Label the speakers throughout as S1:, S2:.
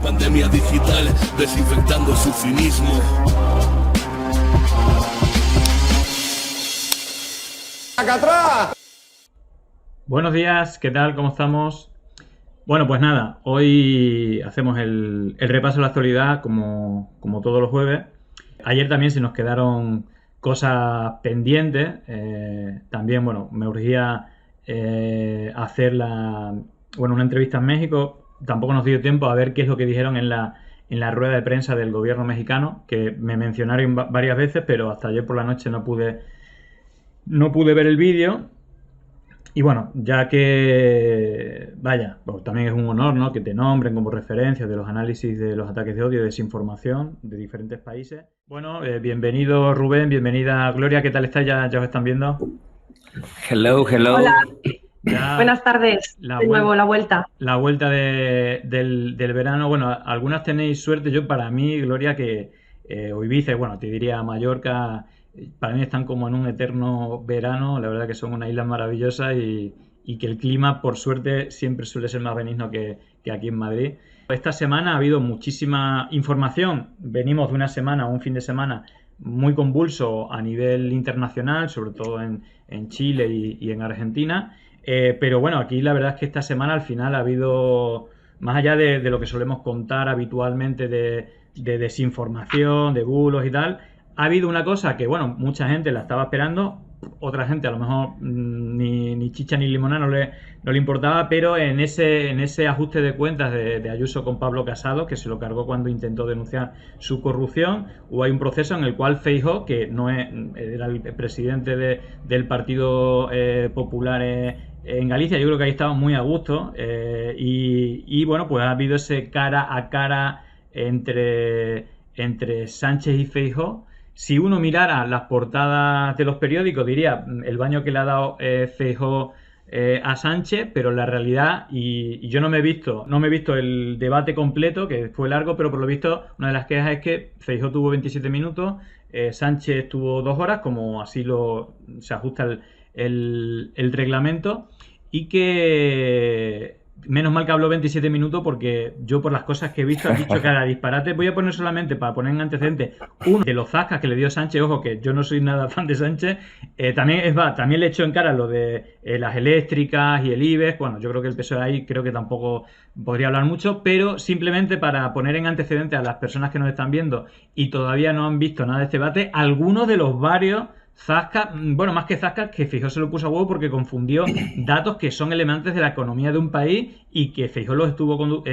S1: Pandemia digital, desinfectando su cinismo.
S2: ¡Acá atrás!
S3: Buenos días, ¿qué tal? ¿Cómo estamos? Bueno, pues nada, hoy hacemos el repaso de la actualidad como todos los jueves. Ayer también se nos quedaron cosas pendientes. También, bueno, me urgía hacer una entrevista en México. Tampoco nos dio tiempo a ver qué es lo que dijeron en la rueda de prensa del gobierno mexicano, que me mencionaron varias veces, pero hasta ayer por la noche no pude ver el vídeo. Y bueno, ya que, vaya, pues también es un honor, ¿no?, que te nombren como referencia de los análisis de los ataques de odio y desinformación de diferentes países. Bueno, bienvenido Rubén, bienvenida Gloria, ¿qué tal estáis? ¿Ya os están viendo?
S4: Hello.
S5: Hola.
S3: Ya
S5: Buenas tardes. De nuevo, la vuelta.
S3: La vuelta del verano. Bueno, algunas tenéis suerte. Yo, para mí, Gloria, que o Ibiza, bueno, te diría Mallorca, para mí están como en un eterno verano. La verdad que son una isla maravillosa y que el clima, por suerte, siempre suele ser más benigno que aquí en Madrid. Esta semana ha habido muchísima información. Venimos de una semana, un fin de semana muy convulso a nivel internacional, sobre todo en Chile y en Argentina. Pero bueno, aquí la verdad es que esta semana al final ha habido, más allá de lo que solemos contar habitualmente de desinformación, de bulos y tal, ha habido una cosa que, bueno, mucha gente la estaba esperando, otra gente a lo mejor ni chicha ni limonada no le importaba, pero en ese ajuste de cuentas de Ayuso con Pablo Casado, que se lo cargó cuando intentó denunciar su corrupción, hay un proceso en el cual Feijóo, que era el presidente del Partido Popular en Galicia, yo creo que ahí estaba muy a gusto, y bueno, pues ha habido ese cara a cara entre Sánchez y Feijóo. Si uno mirara las portadas de los periódicos, diría el baño que le ha dado Feijóo a Sánchez, pero la realidad, y yo no me he visto el debate completo, que fue largo, pero por lo visto una de las quejas es que Feijóo tuvo 27 minutos, Sánchez tuvo 2 horas, como así se ajusta el reglamento, y que menos mal que habló 27 minutos, porque yo, por las cosas que he visto, he dicho cada disparate. Voy a poner solamente, para poner en antecedentes, uno de los zascas que le dio Sánchez. Ojo, que yo no soy nada fan de Sánchez. También le echó en cara lo de las eléctricas y el IBEX. Bueno, yo creo que el PSOE ahí creo que tampoco podría hablar mucho, pero simplemente para poner en antecedentes a las personas que nos están viendo y todavía no han visto nada de este debate, algunos de los varios zascas, bueno, más que zascas, que Feijóo se lo puso a huevo porque confundió datos que son elementos de la economía de un país y que Feijóo los estuvo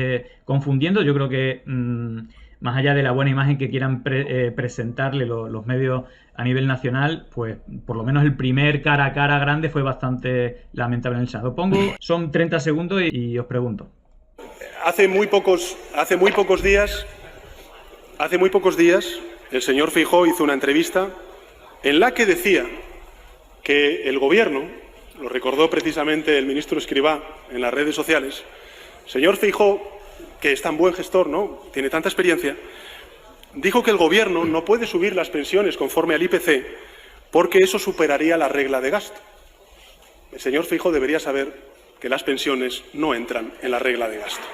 S3: confundiendo. Yo creo que más allá de la buena imagen que quieran presentarle los medios a nivel nacional, pues por lo menos el primer cara a cara grande fue bastante lamentable en el Senado. Son 30 segundos y os pregunto.
S6: Hace muy pocos días el señor Feijóo hizo una entrevista en la que decía que el gobierno, lo recordó precisamente el ministro Escrivá en las redes sociales, señor Feijóo, que es tan buen gestor, ¿no?, tiene tanta experiencia, dijo que el gobierno no puede subir las pensiones conforme al IPC porque eso superaría la regla de gasto. El señor Feijóo debería saber que las pensiones no entran en la regla de gasto.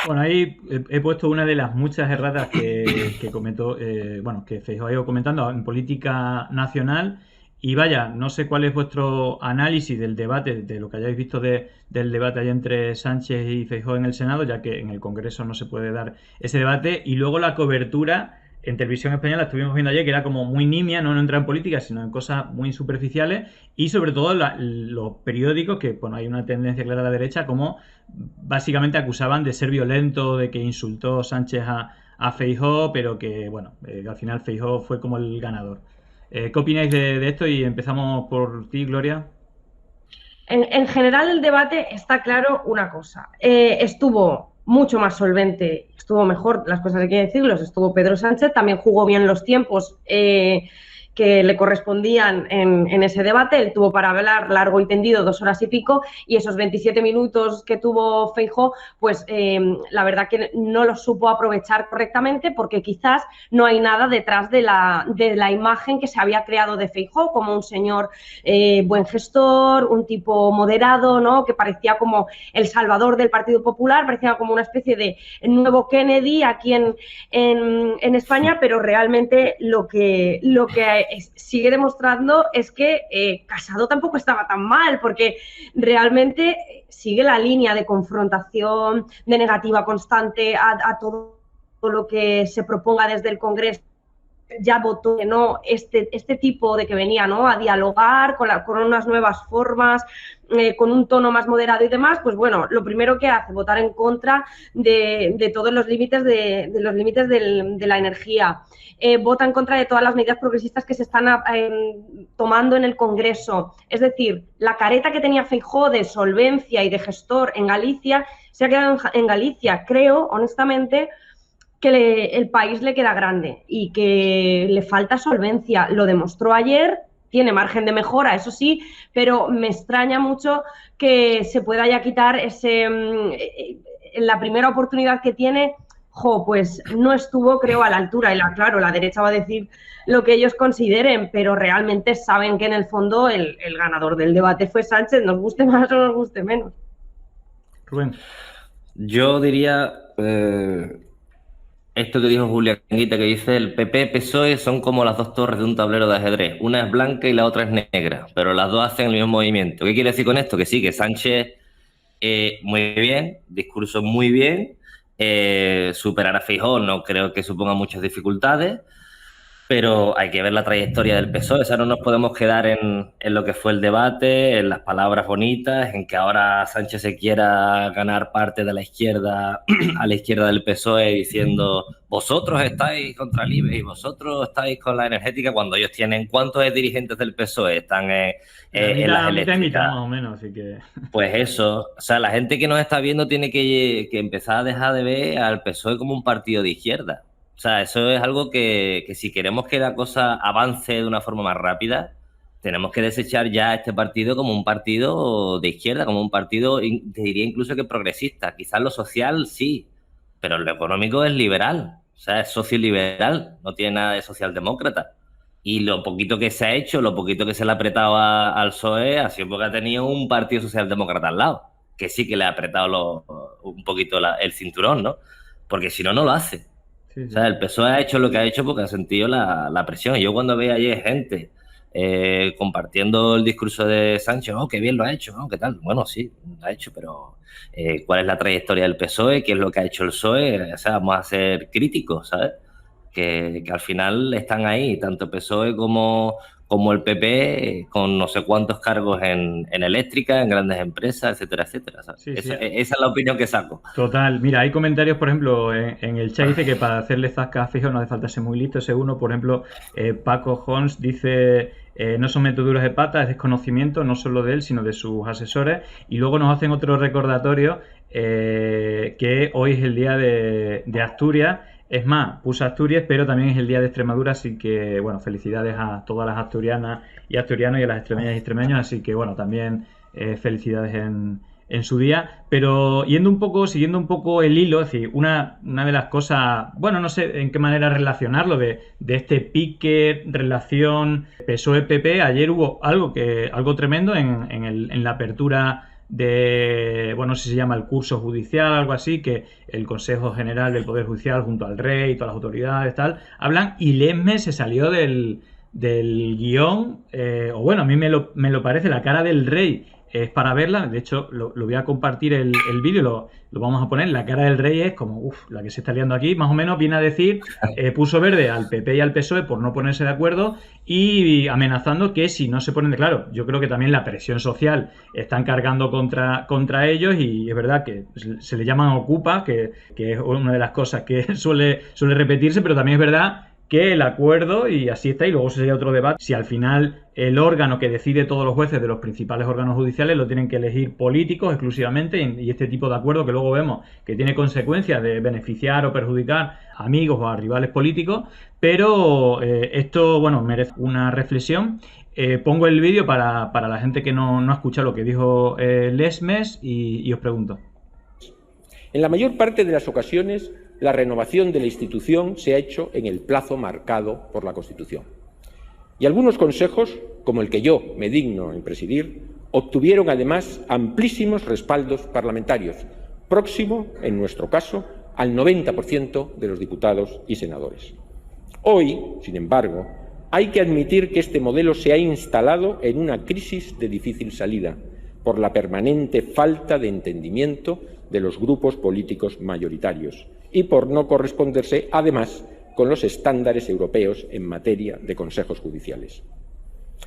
S3: Bueno, ahí he puesto una de las muchas erratas que comentó, que Feijóo ha ido comentando en política nacional. Y vaya, no sé cuál es vuestro análisis del debate, de lo que hayáis visto del debate ahí entre Sánchez y Feijóo en el Senado, ya que en el Congreso no se puede dar ese debate. Y luego la cobertura en televisión española, la estuvimos viendo ayer, que era como muy nimia, no entra en política, sino en cosas muy superficiales. Y sobre todo los periódicos, que bueno, hay una tendencia clara a la derecha, como básicamente acusaban de ser violento, de que insultó Sánchez a Feijóo, pero que bueno, al final Feijóo fue como el ganador. ¿Qué opináis de esto? Y empezamos por ti, Gloria.
S5: En general, el debate está claro una cosa. Estuvo mucho más solvente, estuvo mejor, las cosas hay que decirlos, estuvo Pedro Sánchez, también jugó bien los tiempos que le correspondían en ese debate. Él tuvo para hablar largo y tendido 2 horas y pico, y esos 27 minutos que tuvo Feijóo, pues la verdad que no los supo aprovechar correctamente, porque quizás no hay nada detrás de la imagen que se había creado de Feijóo como un señor buen gestor, un tipo moderado, ¿no? Que parecía como el salvador del Partido Popular, parecía como una especie de nuevo Kennedy aquí en España, pero realmente lo que sigue demostrando es que Casado tampoco estaba tan mal, porque realmente sigue la línea de confrontación, de negativa constante a todo lo que se proponga desde el Congreso. Ya votó que no, este tipo de que venía, ¿no?, a dialogar con unas nuevas formas, con un tono más moderado y demás. Pues bueno, lo primero que hace, votar en contra de todos los límites de la energía. Vota en contra de todas las medidas progresistas que se están tomando en el Congreso. Es decir, la careta que tenía Feijóo de solvencia y de gestor en Galicia se ha quedado en Galicia. Creo, honestamente, que el país le queda grande y que le falta solvencia. Lo demostró ayer, tiene margen de mejora, eso sí, pero me extraña mucho que se pueda ya quitar la primera oportunidad que tiene. Pues no estuvo, creo, a la altura. Y claro, la derecha va a decir lo que ellos consideren, pero realmente saben que en el fondo el ganador del debate fue Sánchez, nos guste más o nos guste menos.
S3: Rubén.
S4: Yo diría esto que dijo Julia Anguita, que dice: el PP-PSOE son como las 2 torres de un tablero de ajedrez. Una es blanca y la otra es negra, pero las 2 hacen el mismo movimiento. ¿Qué quiere decir con esto? Que sí, que Sánchez muy bien, discurso muy bien, superar a Feijóo no creo que suponga muchas dificultades, pero hay que ver la trayectoria del PSOE. O sea, no nos podemos quedar en lo que fue el debate, en las palabras bonitas, en que ahora Sánchez se quiera ganar parte de la izquierda a la izquierda del PSOE diciendo: vosotros estáis contra el IBEX y vosotros estáis con la energética, cuando ellos tienen... ¿Cuántos dirigentes del PSOE están en las eléctricas?
S3: Más o menos, así que...
S4: Pues eso, o sea, la gente que nos está viendo tiene que empezar a dejar de ver al PSOE como un partido de izquierda. O sea, eso es algo que si queremos que la cosa avance de una forma más rápida, tenemos que desechar ya este partido como un partido de izquierda, como un partido, te diría incluso que progresista. Quizás lo social sí, pero lo económico es liberal, o sea, es socioliberal, no tiene nada de socialdemócrata. Y lo poquito que se ha hecho, lo poquito que se le ha apretado al PSOE ha sido porque ha tenido un partido socialdemócrata al lado, que sí que le ha apretado un poquito el cinturón, ¿no? Porque si no, no lo hace. Sí. O sea, el PSOE ha hecho lo que ha hecho porque ha sentido la presión. Y yo cuando veía ayer gente compartiendo el discurso de Sánchez, qué bien lo ha hecho, ¿no? ¿Qué tal? Bueno, sí, lo ha hecho, pero ¿cuál es la trayectoria del PSOE? ¿Qué es lo que ha hecho el PSOE? O sea, vamos a ser críticos, ¿sabes? Que al final están ahí, tanto PSOE como el PP, con no sé cuántos cargos en eléctrica, en grandes empresas, etcétera, etcétera. ¿Sabes? Sí. Esa es la opinión que saco.
S3: Total. Mira, hay comentarios, por ejemplo, en el chat dice que para hacerle zasca a Feijóo no hace falta ser muy listo. Ese uno, por ejemplo, Paco Hons dice: no son metiduras de pata, es desconocimiento, no solo de él, sino de sus asesores. Y luego nos hacen otro recordatorio que hoy es el día de Asturias. Es más, puse Asturias, pero también es el día de Extremadura, así que, bueno, felicidades a todas las asturianas y asturianos y a las extremeñas y extremeños, así que, bueno, también felicidades en su día. Pero siguiendo un poco el hilo, es decir, una de las cosas, bueno, no sé en qué manera relacionarlo, de este pique, relación PSOE-PP, ayer hubo algo tremendo en la apertura de, bueno, no sé si se llama el curso judicial, algo así, que el Consejo General del Poder Judicial junto al Rey y todas las autoridades tal, hablan, y Lesme se salió del guión, o bueno, a mí me lo parece, la cara del Rey es para verla. De hecho, lo voy a compartir el vídeo, lo vamos a poner. La cara del Rey es como, la que se está liando aquí. Más o menos viene a decir, puso verde al PP y al PSOE por no ponerse de acuerdo y amenazando que si no se ponen de claro. Yo creo que también la presión social están cargando contra ellos, y es verdad que se le llaman ocupa, que es una de las cosas que suele repetirse, pero también es verdad que el acuerdo, y así está, y luego sería otro debate, si al final el órgano que decide todos los jueces de los principales órganos judiciales lo tienen que elegir políticos exclusivamente, y este tipo de acuerdo que luego vemos que tiene consecuencias de beneficiar o perjudicar a amigos o a rivales políticos, pero esto, bueno, merece una reflexión. Pongo el vídeo para la gente que no ha escuchado lo que dijo Lesmes y os pregunto.
S7: En la mayor parte de las ocasiones, la renovación de la institución se ha hecho en el plazo marcado por la Constitución. Y algunos consejos, como el que yo me digno en presidir, obtuvieron además amplísimos respaldos parlamentarios, próximo, en nuestro caso, al 90% de los diputados y senadores. Hoy, sin embargo, hay que admitir que este modelo se ha instalado en una crisis de difícil salida por la permanente falta de entendimiento de los grupos políticos mayoritarios y por no corresponderse, además, con los estándares europeos en materia de consejos judiciales.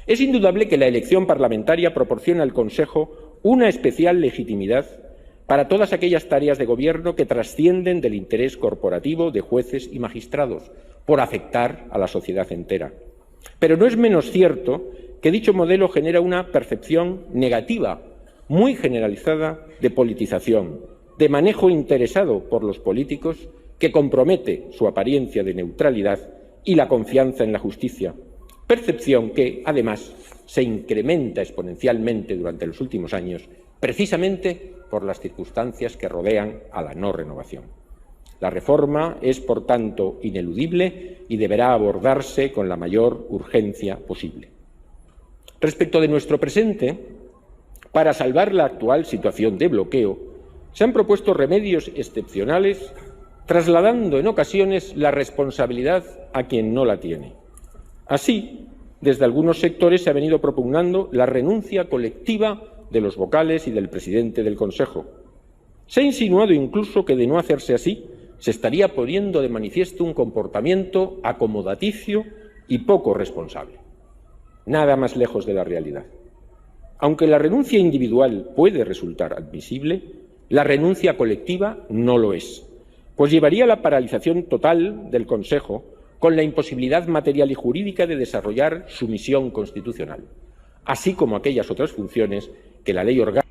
S7: Es indudable que la elección parlamentaria proporciona al Consejo una especial legitimidad para todas aquellas tareas de gobierno que trascienden del interés corporativo de jueces y magistrados, por afectar a la sociedad entera. Pero no es menos cierto que dicho modelo genera una percepción negativa, muy generalizada, de politización, de manejo interesado por los políticos, que compromete su apariencia de neutralidad y la confianza en la justicia, percepción que, además, se incrementa exponencialmente durante los últimos años, precisamente por las circunstancias que rodean a la no renovación. La reforma es, por tanto, ineludible y deberá abordarse con la mayor urgencia posible. Respecto de nuestro presente, para salvar la actual situación de bloqueo, se han propuesto remedios excepcionales, trasladando en ocasiones la responsabilidad a quien no la tiene. Así, desde algunos sectores se ha venido propugnando la renuncia colectiva de los vocales y del presidente del Consejo. Se ha insinuado incluso que, de no hacerse así, se estaría poniendo de manifiesto un comportamiento acomodaticio y poco responsable. Nada más lejos de la realidad. Aunque la renuncia individual puede resultar admisible, la renuncia colectiva no lo es, pues llevaría a la paralización total del Consejo con la imposibilidad material y jurídica de desarrollar su misión constitucional, así como aquellas otras funciones que la ley orgánica.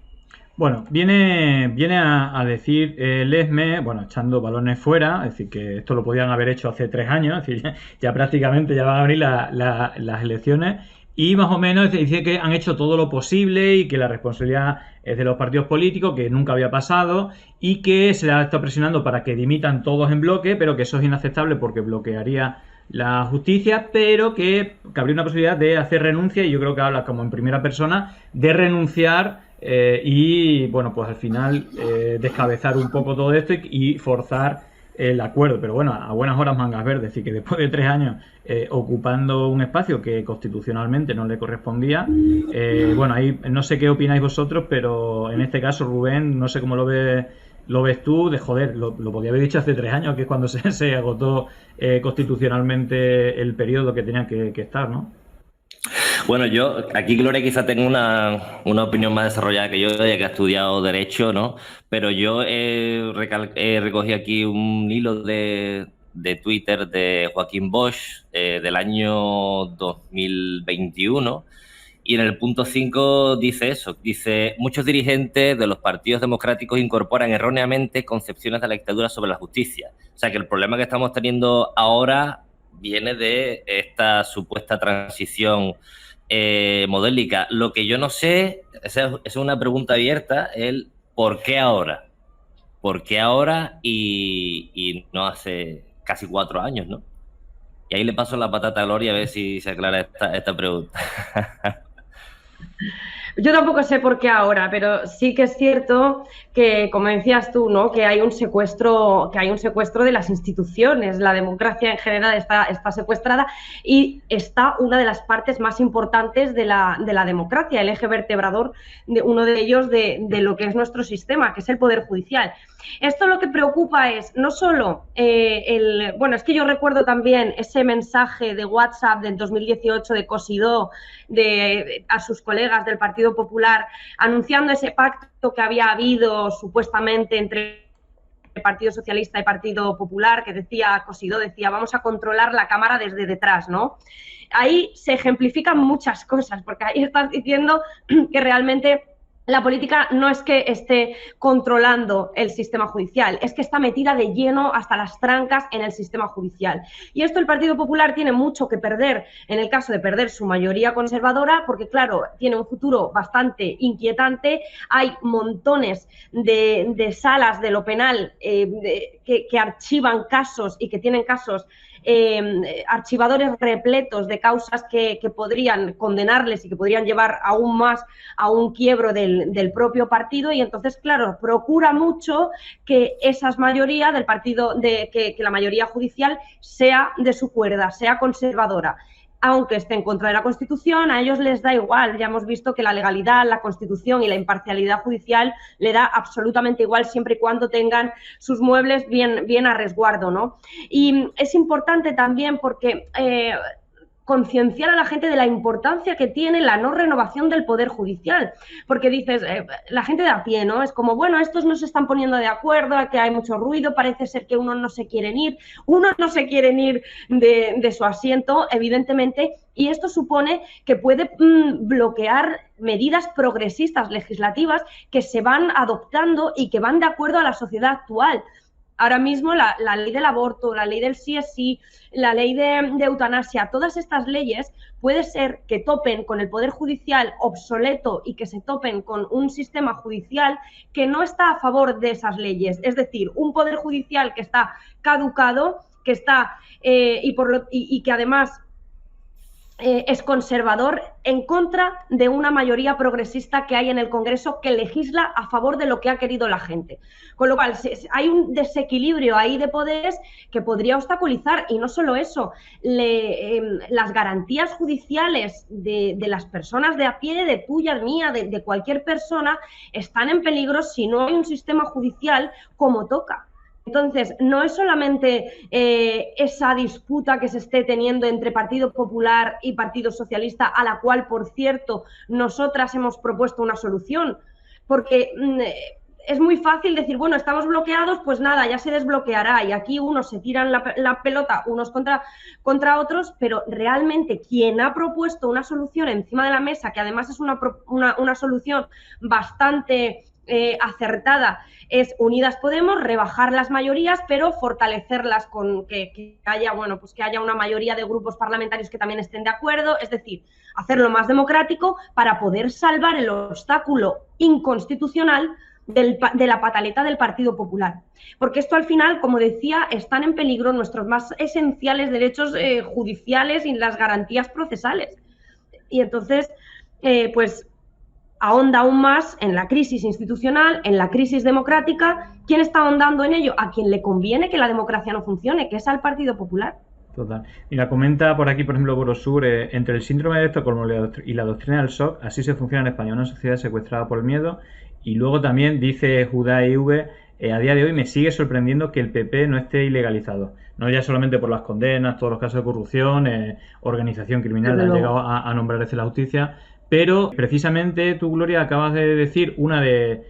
S3: Bueno, viene a decir Lesmes, bueno, echando balones fuera, es decir, que esto lo podían haber hecho hace 3 años, es decir, ya prácticamente ya van a abrir las elecciones, y más o menos dice que han hecho todo lo posible y que la responsabilidad es de los partidos políticos, que nunca había pasado, y que se les ha estado presionando para que dimitan todos en bloque, pero que eso es inaceptable porque bloquearía la justicia, pero que habría una posibilidad de hacer renuncia, y yo creo que habla como en primera persona, de renunciar y, bueno, pues al final descabezar un poco todo esto y forzar el acuerdo. Pero bueno, a buenas horas mangas verdes, es decir, que después de 3 años ocupando un espacio que constitucionalmente no le correspondía, bueno, ahí no sé qué opináis vosotros, pero en este caso, Rubén, no sé cómo lo ves tú, de joder, lo podía haber dicho hace 3 años, que es cuando se agotó constitucionalmente el periodo que tenía que estar, ¿no?
S4: Bueno, yo aquí, Gloria, quizá tengo una opinión más desarrollada que yo, ya que he estudiado Derecho, ¿no? Pero yo recogí aquí un hilo de Twitter de Joaquín Bosch del año 2021, y en el punto 5 dice eso, dice: muchos dirigentes de los partidos democráticos incorporan erróneamente concepciones de la dictadura sobre la justicia. O sea, que el problema que estamos teniendo ahora viene de esta supuesta transición modélica. Lo que yo no sé, es una pregunta abierta, el ¿por qué ahora? ¿Por qué ahora y no hace casi 4 años, ¿no? Y ahí le paso la patata a Gloria a ver si se aclara esta pregunta.
S5: Yo tampoco sé por qué ahora, pero sí que es cierto que, como decías tú, ¿no?, que hay un secuestro de las instituciones. La democracia en general está secuestrada, y está una de las partes más importantes de la democracia, el eje vertebrador, uno de ellos de lo que es nuestro sistema, que es el Poder Judicial. Esto lo que preocupa es no solo bueno, es que yo recuerdo también ese mensaje de WhatsApp del 2018 de Cosidó a sus colegas del Partido Popular, anunciando ese pacto que había habido supuestamente entre Partido Socialista y Partido Popular, que decía, Cosidó decía, vamos a controlar la Cámara desde detrás, ¿no? Ahí se ejemplifican muchas cosas, porque ahí estás diciendo que realmente la política no es que esté controlando el sistema judicial, es que está metida de lleno hasta las trancas en el sistema judicial. Y esto el Partido Popular tiene mucho que perder en el caso de perder su mayoría conservadora, porque claro, tiene un futuro bastante inquietante. Hay montones de salas de lo penal que archivan casos y que tienen casos, archivadores repletos de causas que podrían condenarles y que podrían llevar aún más a un quiebro del propio partido, y entonces, claro, procura mucho que esas mayorías del partido, que la mayoría judicial sea de su cuerda, sea conservadora. Aunque esté en contra de la Constitución, a ellos les da igual. Ya hemos visto que la legalidad, la Constitución y la imparcialidad judicial le da absolutamente igual siempre y cuando tengan sus muebles bien a resguardo, ¿no? Y es importante también porque concienciar a la gente de la importancia que tiene la no renovación del Poder Judicial, porque dices, la gente de a pie, ¿no? Es como, bueno, estos no se están poniendo de acuerdo, que hay mucho ruido, parece ser que unos no se quieren ir de su asiento, evidentemente, y esto supone que puede bloquear medidas progresistas legislativas que se van adoptando y que van de acuerdo a la sociedad actual. Ahora mismo la ley del aborto, la ley del sí es sí, la ley de eutanasia, todas estas leyes puede ser que topen con el Poder Judicial obsoleto y que se topen con un sistema judicial que no está a favor de esas leyes. Es decir, un Poder Judicial que está caducado, que está y que además es conservador, en contra de una mayoría progresista que hay en el Congreso que legisla a favor de lo que ha querido la gente. Con lo cual, hay un desequilibrio ahí de poderes que podría obstaculizar, y no solo eso, las garantías judiciales de las personas de a pie, de tuya, mía, de cualquier persona, están en peligro si no hay un sistema judicial como toca. Entonces, no es solamente esa disputa que se esté teniendo entre Partido Popular y Partido Socialista, a la cual, por cierto, nosotras hemos propuesto una solución, porque es muy fácil decir, bueno, estamos bloqueados, pues nada, ya se desbloqueará, y aquí unos se tiran la pelota unos contra otros, pero realmente quien ha propuesto una solución encima de la mesa, que además es una solución bastante acertada, es Unidas Podemos, rebajar las mayorías, pero fortalecerlas con que haya, bueno, pues que haya una mayoría de grupos parlamentarios que también estén de acuerdo, es decir, hacerlo más democrático para poder salvar el obstáculo inconstitucional de la pataleta del Partido Popular. Porque esto al final, como decía, están en peligro nuestros más esenciales derechos judiciales y las garantías procesales. Y entonces, pues ahonda aún más en la crisis institucional, en la crisis democrática. ¿Quién está ahondando en ello? A quien le conviene que la democracia no funcione, que es al Partido Popular.
S3: Total. Mira, comenta por aquí, por ejemplo, Borosur, entre el síndrome de Estocolmo y la doctrina del shock, así se funciona en España, una sociedad secuestrada por el miedo. Y luego también dice Judá IV, a día de hoy me sigue sorprendiendo que el PP no esté ilegalizado. No ya solamente por las condenas, todos los casos de corrupción, organización criminal, han llegado a nombrar desde la justicia. Pero precisamente tú, Gloria, acabas de decir una de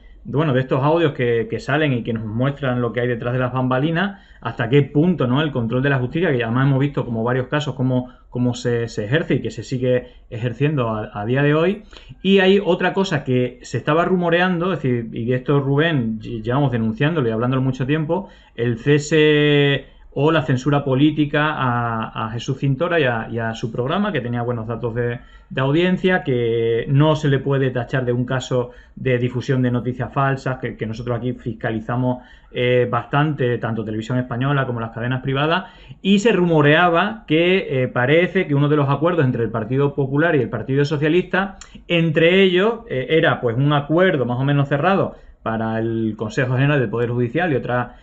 S3: estos audios que salen y que nos muestran lo que hay detrás de las bambalinas, hasta qué punto, ¿no?, el control de la justicia, que además hemos visto como varios casos cómo se ejerce y que se sigue ejerciendo a día de hoy. Y hay otra cosa que se estaba rumoreando, es decir, y de esto, Rubén, llevamos denunciándolo y hablándolo mucho tiempo, el cese o la censura política a Jesús Cintora y a su programa, que tenía buenos datos de audiencia, que no se le puede tachar de un caso de difusión de noticias falsas, que nosotros aquí fiscalizamos bastante, tanto Televisión Española como las cadenas privadas, y se rumoreaba que parece que uno de los acuerdos entre el Partido Popular y el Partido Socialista, entre ellos era pues un acuerdo más o menos cerrado para el Consejo General del Poder Judicial y otras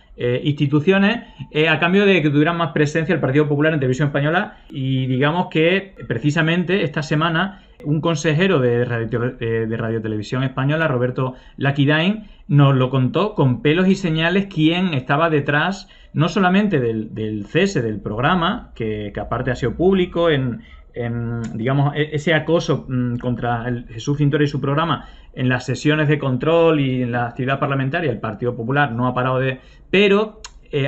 S3: instituciones, a cambio de que tuvieran más presencia el Partido Popular en Televisión Española. Y digamos que precisamente esta semana un consejero de Radio Televisión Española, Roberto Laquidain, nos lo contó con pelos y señales quién estaba detrás no solamente del cese del programa, que aparte ha sido público digamos, ese acoso contra Jesús Cintora y su programa en las sesiones de control y en la actividad parlamentaria. El Partido Popular no ha parado de... Pero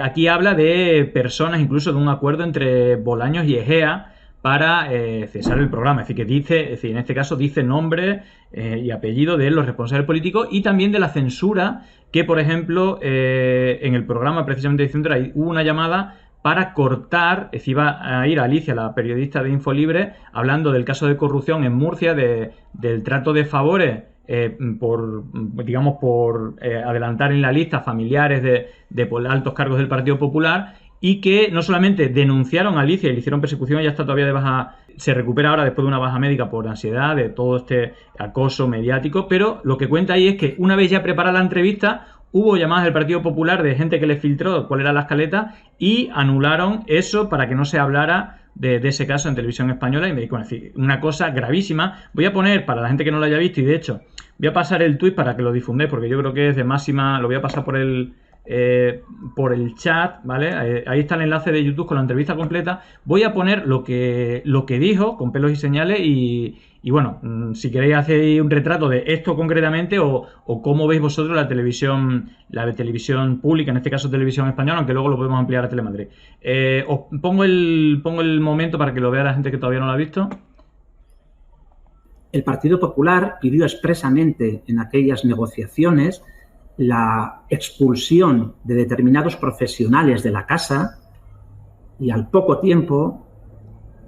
S3: aquí habla de personas, incluso de un acuerdo entre Bolaños y Egea para cesar el programa. Es decir, que dice, es decir, en este caso dice nombre y apellido de los responsables políticos y también de la censura que, por ejemplo, en el programa precisamente de Cintora hubo una llamada para cortar, es decir, iba a ir Alicia, la periodista de Infolibre, hablando del caso de corrupción en Murcia, del trato de favores por adelantar en la lista familiares de altos cargos del Partido Popular, y que no solamente denunciaron a Alicia y le hicieron persecución, ella está todavía de baja, se recupera ahora después de una baja médica por ansiedad, de todo este acoso mediático, pero lo que cuenta ahí es que una vez ya preparada la entrevista, hubo llamadas del Partido Popular de gente que le filtró cuál era la escaleta y anularon eso para que no se hablara de ese caso en televisión española. Y me dijo, una cosa gravísima. Voy a poner, para la gente que no lo haya visto, y de hecho voy a pasar el tuit para que lo difundáis, porque yo creo que es de máxima, lo voy a pasar por el chat, ¿vale? Ahí está el enlace de YouTube con la entrevista completa. Voy a poner lo que dijo con pelos y señales y bueno, si queréis hacer un retrato de esto concretamente o cómo veis vosotros la televisión pública, en este caso televisión española, aunque luego lo podemos ampliar a Telemadrid. Os pongo el momento para que lo vea la gente que todavía no lo ha visto.
S8: El Partido Popular pidió expresamente en aquellas negociaciones la expulsión de determinados profesionales de la casa y al poco tiempo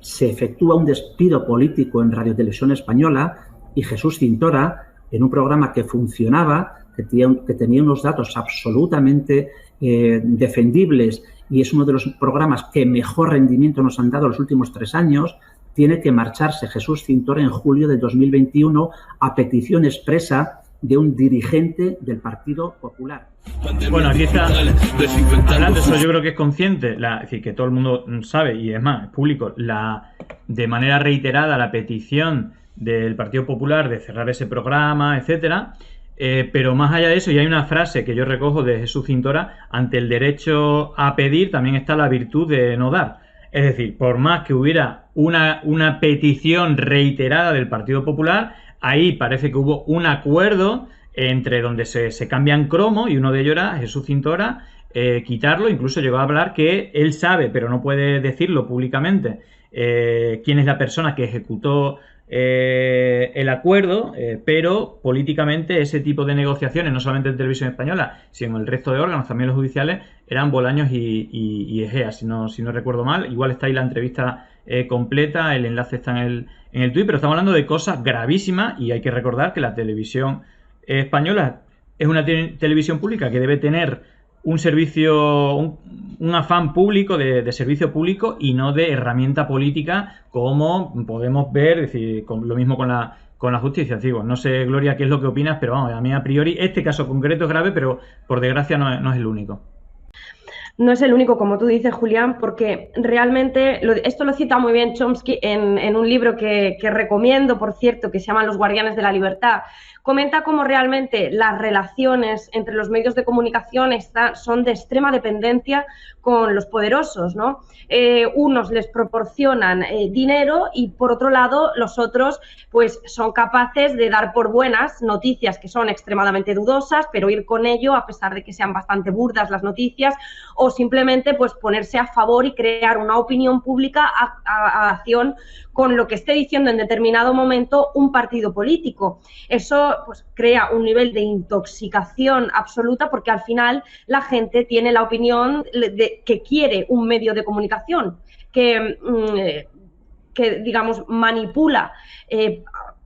S8: se efectúa un despido político en Radio Televisión Española y Jesús Cintora, en un programa que funcionaba, que tenía unos datos absolutamente defendibles y es uno de los programas que mejor rendimiento nos han dado los últimos 3 años, tiene que marcharse Jesús Cintora en julio de 2021 a petición expresa de un dirigente del Partido Popular.
S3: Bueno, aquí está hablando de eso, yo creo que es consciente, es decir, que todo el mundo sabe, y es más, es público, de manera reiterada la petición del Partido Popular de cerrar ese programa, etcétera. Pero más allá de eso, y hay una frase que yo recojo de Jesús Cintora: ante el derecho a pedir también está la virtud de no dar. Es decir, por más que hubiera una petición reiterada del Partido Popular, ahí parece que hubo un acuerdo entre donde se cambian cromos, y uno de ellos era Jesús Cintora quitarlo. Incluso llegó a hablar que él sabe, pero no puede decirlo públicamente, quién es la persona que ejecutó el acuerdo, pero políticamente ese tipo de negociaciones, no solamente en Televisión Española, sino en el resto de órganos, también los judiciales, eran Bolaños y Egea, si no recuerdo mal. Igual está ahí la entrevista completa, el enlace está en el tuit, pero estamos hablando de cosas gravísimas, y hay que recordar que la televisión española es una televisión pública que debe tener un servicio, un afán público de servicio público y no de herramienta política, como podemos ver, es decir, lo mismo con la justicia. Digo, no sé, Gloria, qué es lo que opinas, pero vamos, a mí a priori este caso concreto es grave, pero por desgracia no es el único.
S5: No es el único, como tú dices, Julián, porque realmente, esto lo cita muy bien Chomsky en un libro que recomiendo, por cierto, que se llama Los Guardianes de la Libertad. Comenta cómo realmente las relaciones entre los medios de comunicación son de extrema dependencia con los poderosos, ¿no? Unos les proporcionan dinero y, por otro lado, los otros pues son capaces de dar por buenas noticias que son extremadamente dudosas, pero ir con ello a pesar de que sean bastante burdas las noticias, o simplemente pues ponerse a favor y crear una opinión pública a acción con lo que esté diciendo en determinado momento un partido político. Eso pues crea un nivel de intoxicación absoluta, porque al final la gente tiene la opinión de que quiere un medio de comunicación que digamos, manipula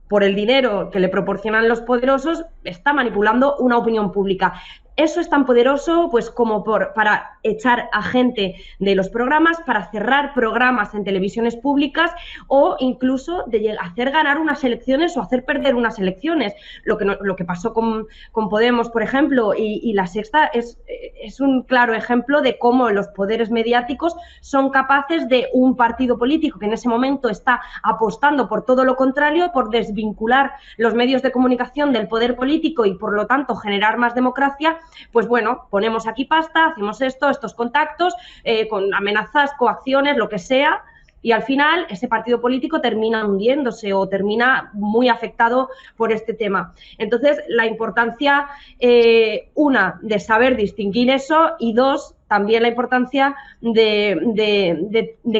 S5: por el dinero que le proporcionan los poderosos, está manipulando una opinión pública. Eso es tan poderoso pues como para echar a gente de los programas, para cerrar programas en televisiones públicas, o incluso de hacer ganar unas elecciones o hacer perder unas elecciones. Lo que pasó con Podemos, por ejemplo, y La Sexta es un claro ejemplo de cómo los poderes mediáticos son capaces de un partido político que en ese momento está apostando por todo lo contrario, por desvincular los medios de comunicación del poder político y, por lo tanto, generar más democracia. Pues bueno, ponemos aquí pasta, hacemos estos contactos, con amenazas, coacciones, lo que sea, Y al final ese partido político termina hundiéndose o termina muy afectado por este tema. Entonces, la importancia, una, de saber distinguir eso, y dos, también la importancia de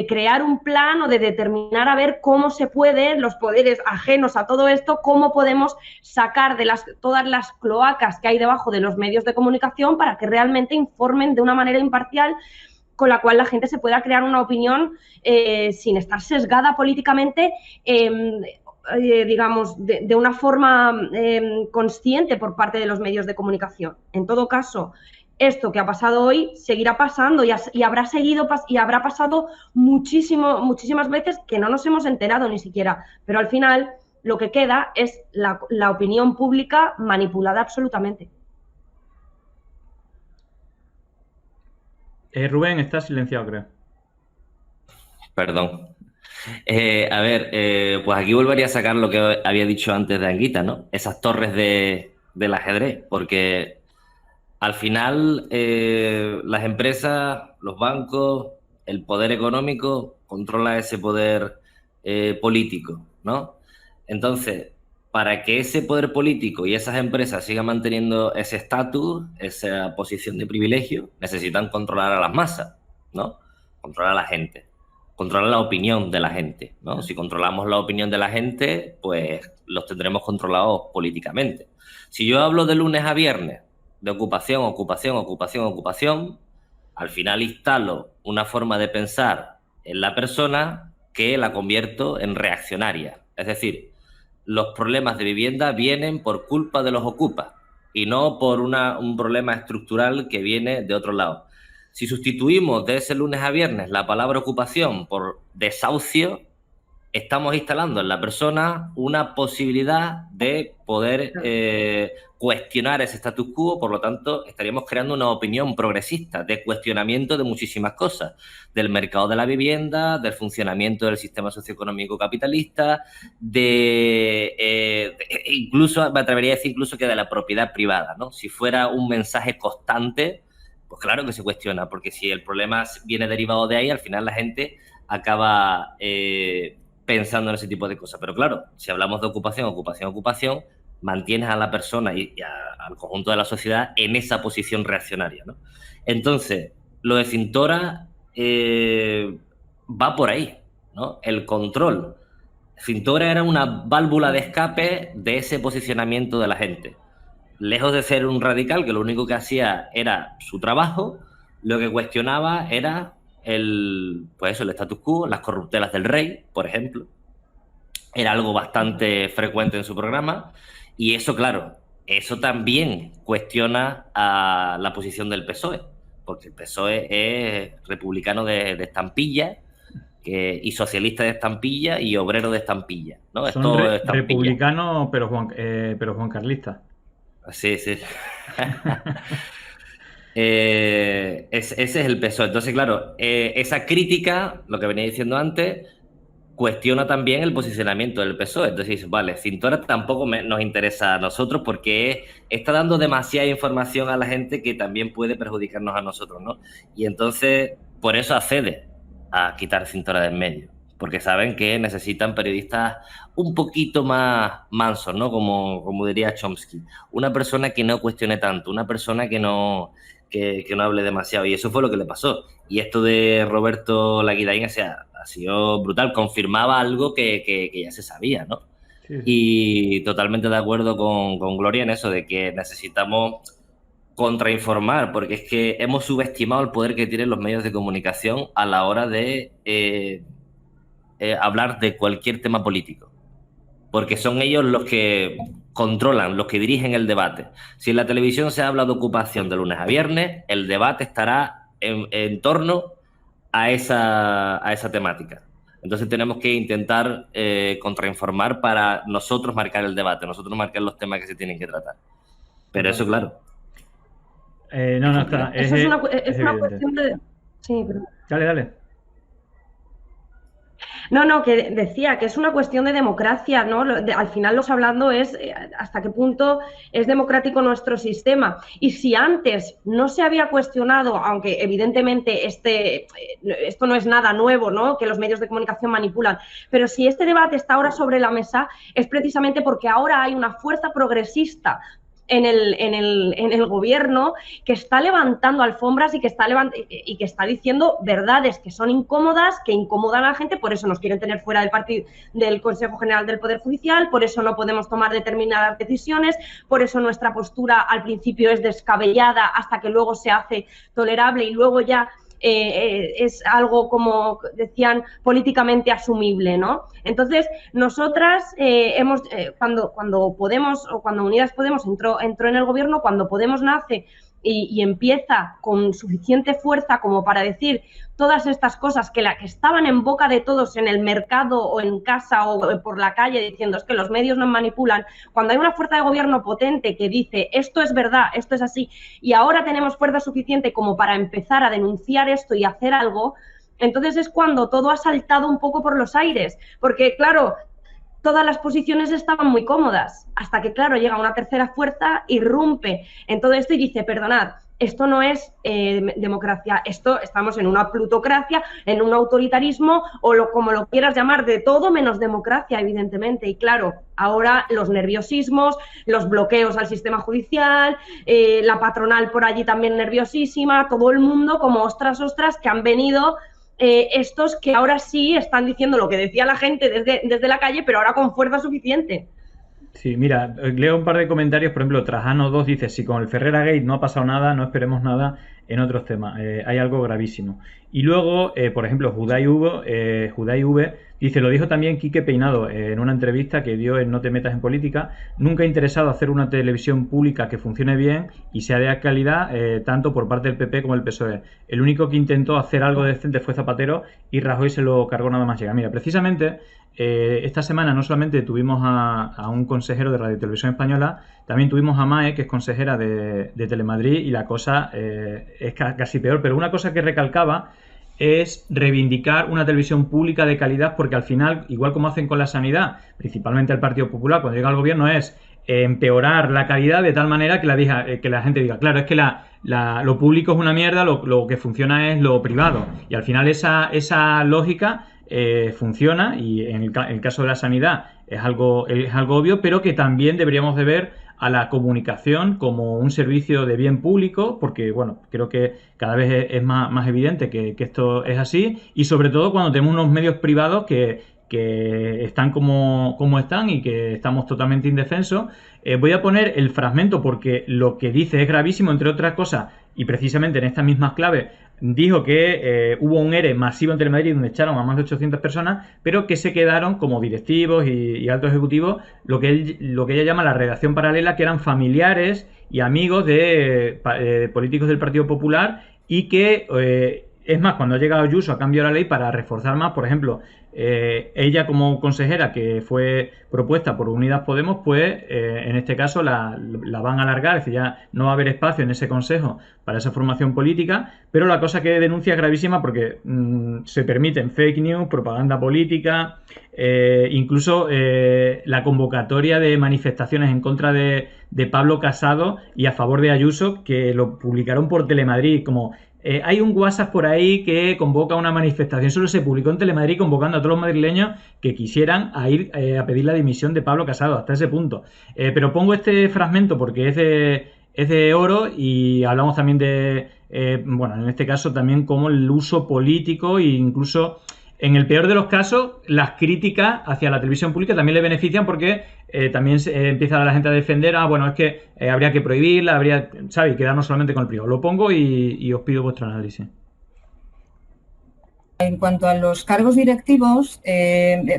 S5: crear un plan o de determinar a ver cómo se puede, los poderes ajenos a todo esto, cómo podemos sacar de todas las cloacas que hay debajo de los medios de comunicación para que realmente informen de una manera imparcial, con la cual la gente se pueda crear una opinión sin estar sesgada políticamente, digamos, de una forma consciente por parte de los medios de comunicación. En todo caso, esto que ha pasado hoy seguirá pasando y habrá seguido y habrá pasado muchísimas veces que no nos hemos enterado ni siquiera, pero al final lo que queda es la opinión pública manipulada absolutamente.
S3: Rubén, estás silenciado, creo.
S4: Perdón. A ver, pues aquí volvería a sacar lo que había dicho antes de Anguita, ¿no? Esas torres del ajedrez, porque al final las empresas, los bancos, el poder económico controla ese poder político, ¿no? Entonces, para que ese poder político y esas empresas sigan manteniendo ese estatus, esa posición de privilegio, necesitan controlar a las masas, ¿no? Controlar a la gente, controlar la opinión de la gente, ¿no? Si controlamos la opinión de la gente, pues los tendremos controlados políticamente. Si yo hablo de lunes a viernes, de ocupación, al final instalo una forma de pensar en la persona que la convierto en reaccionaria. Es decir, los problemas de vivienda vienen por culpa de los ocupas y no por un problema estructural que viene de otro lado. Si sustituimos de ese lunes a viernes la palabra ocupación por desahucio, estamos instalando en la persona una posibilidad de poder cuestionar ese status quo. Por lo tanto, estaríamos creando una opinión progresista de cuestionamiento de muchísimas cosas, del mercado de la vivienda, del funcionamiento del sistema socioeconómico capitalista, incluso, me atrevería a decir incluso que de la propiedad privada, ¿no? Si fuera un mensaje constante, pues claro que se cuestiona, porque si el problema viene derivado de ahí, al final la gente acaba pensando en ese tipo de cosas. Pero claro, si hablamos de ocupación, mantienes a la persona y al conjunto de la sociedad en esa posición reaccionaria, ¿no? Entonces, lo de Cintora va por ahí, ¿no? El control. Cintora era una válvula de escape de ese posicionamiento de la gente. Lejos de ser un radical que lo único que hacía era su trabajo, lo que cuestionaba era el status quo, las corruptelas del rey, por ejemplo. Era algo bastante frecuente en su programa. Y eso, claro, eso también cuestiona a la posición del PSOE, porque el PSOE es republicano de estampilla y socialista de estampilla y obrero de estampilla, ¿no?
S3: Son republicanos, pero Juan Carlista.
S4: Sí, sí. Ese es el PSOE. Entonces, claro, esa crítica, lo que venía diciendo antes, cuestiona también el posicionamiento del PSOE. Entonces, vale, Cintora tampoco nos interesa a nosotros porque está dando demasiada información a la gente que también puede perjudicarnos a nosotros, ¿no? Y entonces, por eso accede a quitar Cintora de en medio, porque saben que necesitan periodistas un poquito más mansos, ¿no? Como diría Chomsky. Una persona que no cuestione tanto, una persona que no hable demasiado. Y eso fue lo que le pasó. Y esto de Roberto Laguidaín ha sido brutal. Confirmaba algo que ya se sabía, ¿no? Sí. Y totalmente de acuerdo con Gloria en eso, de que necesitamos contrainformar, porque es que hemos subestimado el poder que tienen los medios de comunicación a la hora de hablar de cualquier tema político. Porque son ellos los que controlan, los que dirigen el debate. Si en la televisión se habla de ocupación de lunes a viernes, el debate estará en torno a esa temática. Entonces tenemos que intentar contrainformar para nosotros marcar el debate, nosotros marcar los temas que se tienen que tratar. Pero eso, claro.
S3: No está.
S5: Eso es una cuestión de... Sí, pero...
S3: Dale.
S5: No, que decía que es una cuestión de democracia, ¿no? Al final lo que hablando es hasta qué punto es democrático nuestro sistema. Y si antes no se había cuestionado, aunque evidentemente esto no es nada nuevo, ¿no? Que los medios de comunicación manipulan, pero si este debate está ahora sobre la mesa es precisamente porque ahora hay una fuerza progresista en el gobierno que está levantando alfombras y que está diciendo verdades que son incómodas, que incomodan a la gente, por eso nos quieren tener fuera del Consejo General del Poder Judicial, por eso no podemos tomar determinadas decisiones, por eso nuestra postura al principio es descabellada hasta que luego se hace tolerable y luego ya es algo, como decían, políticamente asumible, ¿no? Entonces, nosotras cuando Podemos o cuando Unidas Podemos entró en el gobierno, cuando Podemos nace y empieza con suficiente fuerza como para decir todas estas cosas que estaban en boca de todos en el mercado o en casa o por la calle diciendo es que los medios nos manipulan, cuando hay una fuerza de gobierno potente que dice esto es verdad, esto es así, y ahora tenemos fuerza suficiente como para empezar a denunciar esto y hacer algo, entonces es cuando todo ha saltado un poco por los aires, porque claro, todas las posiciones estaban muy cómodas, hasta que, claro, llega una tercera fuerza, irrumpe en todo esto y dice, perdonad, esto no es democracia, estamos en una plutocracia, en un autoritarismo, o como lo quieras llamar, de todo menos democracia, evidentemente. Y claro, ahora los nerviosismos, los bloqueos al sistema judicial, la patronal por allí también nerviosísima, todo el mundo como ostras, que han venido... estos que ahora sí están diciendo lo que decía la gente desde la calle, pero ahora con fuerza suficiente.
S3: Sí, mira, leo un par de comentarios. Por ejemplo, Trajano2 dice, si con el Ferrera Gate no ha pasado nada, no esperemos nada en otros temas. Hay algo gravísimo. Y luego, por ejemplo, Judai V dice, lo dijo también Quique Peinado en una entrevista que dio en No te metas en política, nunca ha interesado hacer una televisión pública que funcione bien y sea de calidad, tanto por parte del PP como del PSOE. El único que intentó hacer algo decente fue Zapatero y Rajoy se lo cargó nada más llegar. Mira, precisamente esta semana no solamente tuvimos a un consejero de Radio Televisión Española, también tuvimos a Mae, que es consejera de Telemadrid, y la cosa es casi peor. Pero una cosa que recalcaba es reivindicar una televisión pública de calidad, porque al final, igual como hacen con la sanidad, principalmente el Partido Popular, cuando llega al gobierno, es empeorar la calidad de tal manera que la gente diga, claro, es que lo público es una mierda, lo que funciona es lo privado. Y al final esa lógica funciona, y en el caso de la sanidad es algo obvio, pero que también deberíamos de ver a la comunicación como un servicio de bien público, porque bueno, creo que cada vez es más evidente que esto es así, y sobre todo cuando tenemos unos medios privados que están como están y que estamos totalmente indefensos. Voy a poner el fragmento porque lo que dice es gravísimo, entre otras cosas, y precisamente en estas mismas claves dijo que hubo un ERE masivo en Telemadrid donde echaron a más de 800 personas, pero que se quedaron como directivos y altos ejecutivos, lo que ella llama la redacción paralela, que eran familiares y amigos de políticos del Partido Popular, y que es más, cuando ha llegado Ayuso ha cambiado la ley para reforzar más. Por ejemplo, ella como consejera, que fue propuesta por Unidas Podemos, pues en este caso la van a alargar, es decir, ya no va a haber espacio en ese consejo para esa formación política. Pero la cosa que denuncia es gravísima porque se permiten fake news, propaganda política, incluso la convocatoria de manifestaciones en contra de Pablo Casado y a favor de Ayuso, que lo publicaron por Telemadrid, como hay un WhatsApp por ahí que convoca una manifestación. Solo se publicó en Telemadrid convocando a todos los madrileños que quisieran ir a pedir la dimisión de Pablo Casado, hasta ese punto. Pero pongo este fragmento porque es de oro, y hablamos también de, bueno, en este caso también como el uso político, e incluso en el peor de los casos, las críticas hacia la televisión pública también le benefician, porque también empieza la gente a defender, bueno, es que habría que prohibirla, ¿sabes? Y quedarnos solamente con el privado. Lo pongo y os pido vuestro análisis.
S9: En cuanto a los cargos directivos,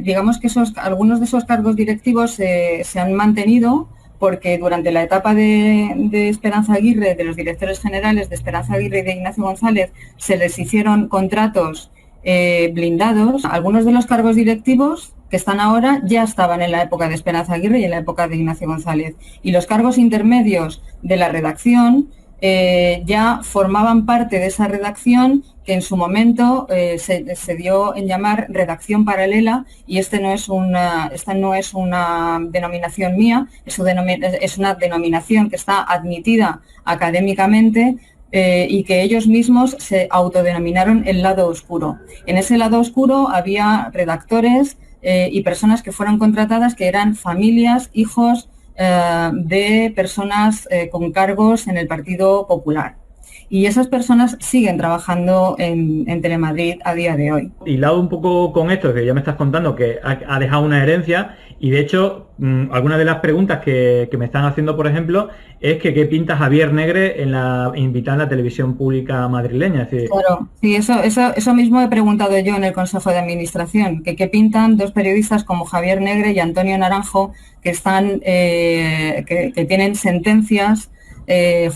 S9: digamos que algunos de esos cargos directivos se han mantenido, porque durante la etapa de Esperanza Aguirre, de los directores generales de Esperanza Aguirre y de Ignacio González, se les hicieron contratos blindados. Algunos de los cargos directivos que están ahora ya estaban en la época de Esperanza Aguirre y en la época de Ignacio González. Y los cargos intermedios de la redacción ya formaban parte de esa redacción que en su momento se dio en llamar redacción paralela, y esta no es una denominación mía, es una denominación que está admitida académicamente y que ellos mismos se autodenominaron el lado oscuro. En ese lado oscuro había redactores y personas que fueron contratadas que eran familias, hijos de personas con cargos en el Partido Popular. Y esas personas siguen trabajando en Telemadrid a día de hoy.
S3: Hilado un poco con esto que ya me estás contando, que ha dejado una herencia, y de hecho algunas de las preguntas que me están haciendo, por ejemplo, es que qué pinta Javier Negre invitada en la televisión pública madrileña. Es decir,
S9: claro, sí, eso mismo he preguntado yo en el Consejo de Administración, que qué pintan dos periodistas como Javier Negre y Antonio Naranjo, que están que tienen sentencias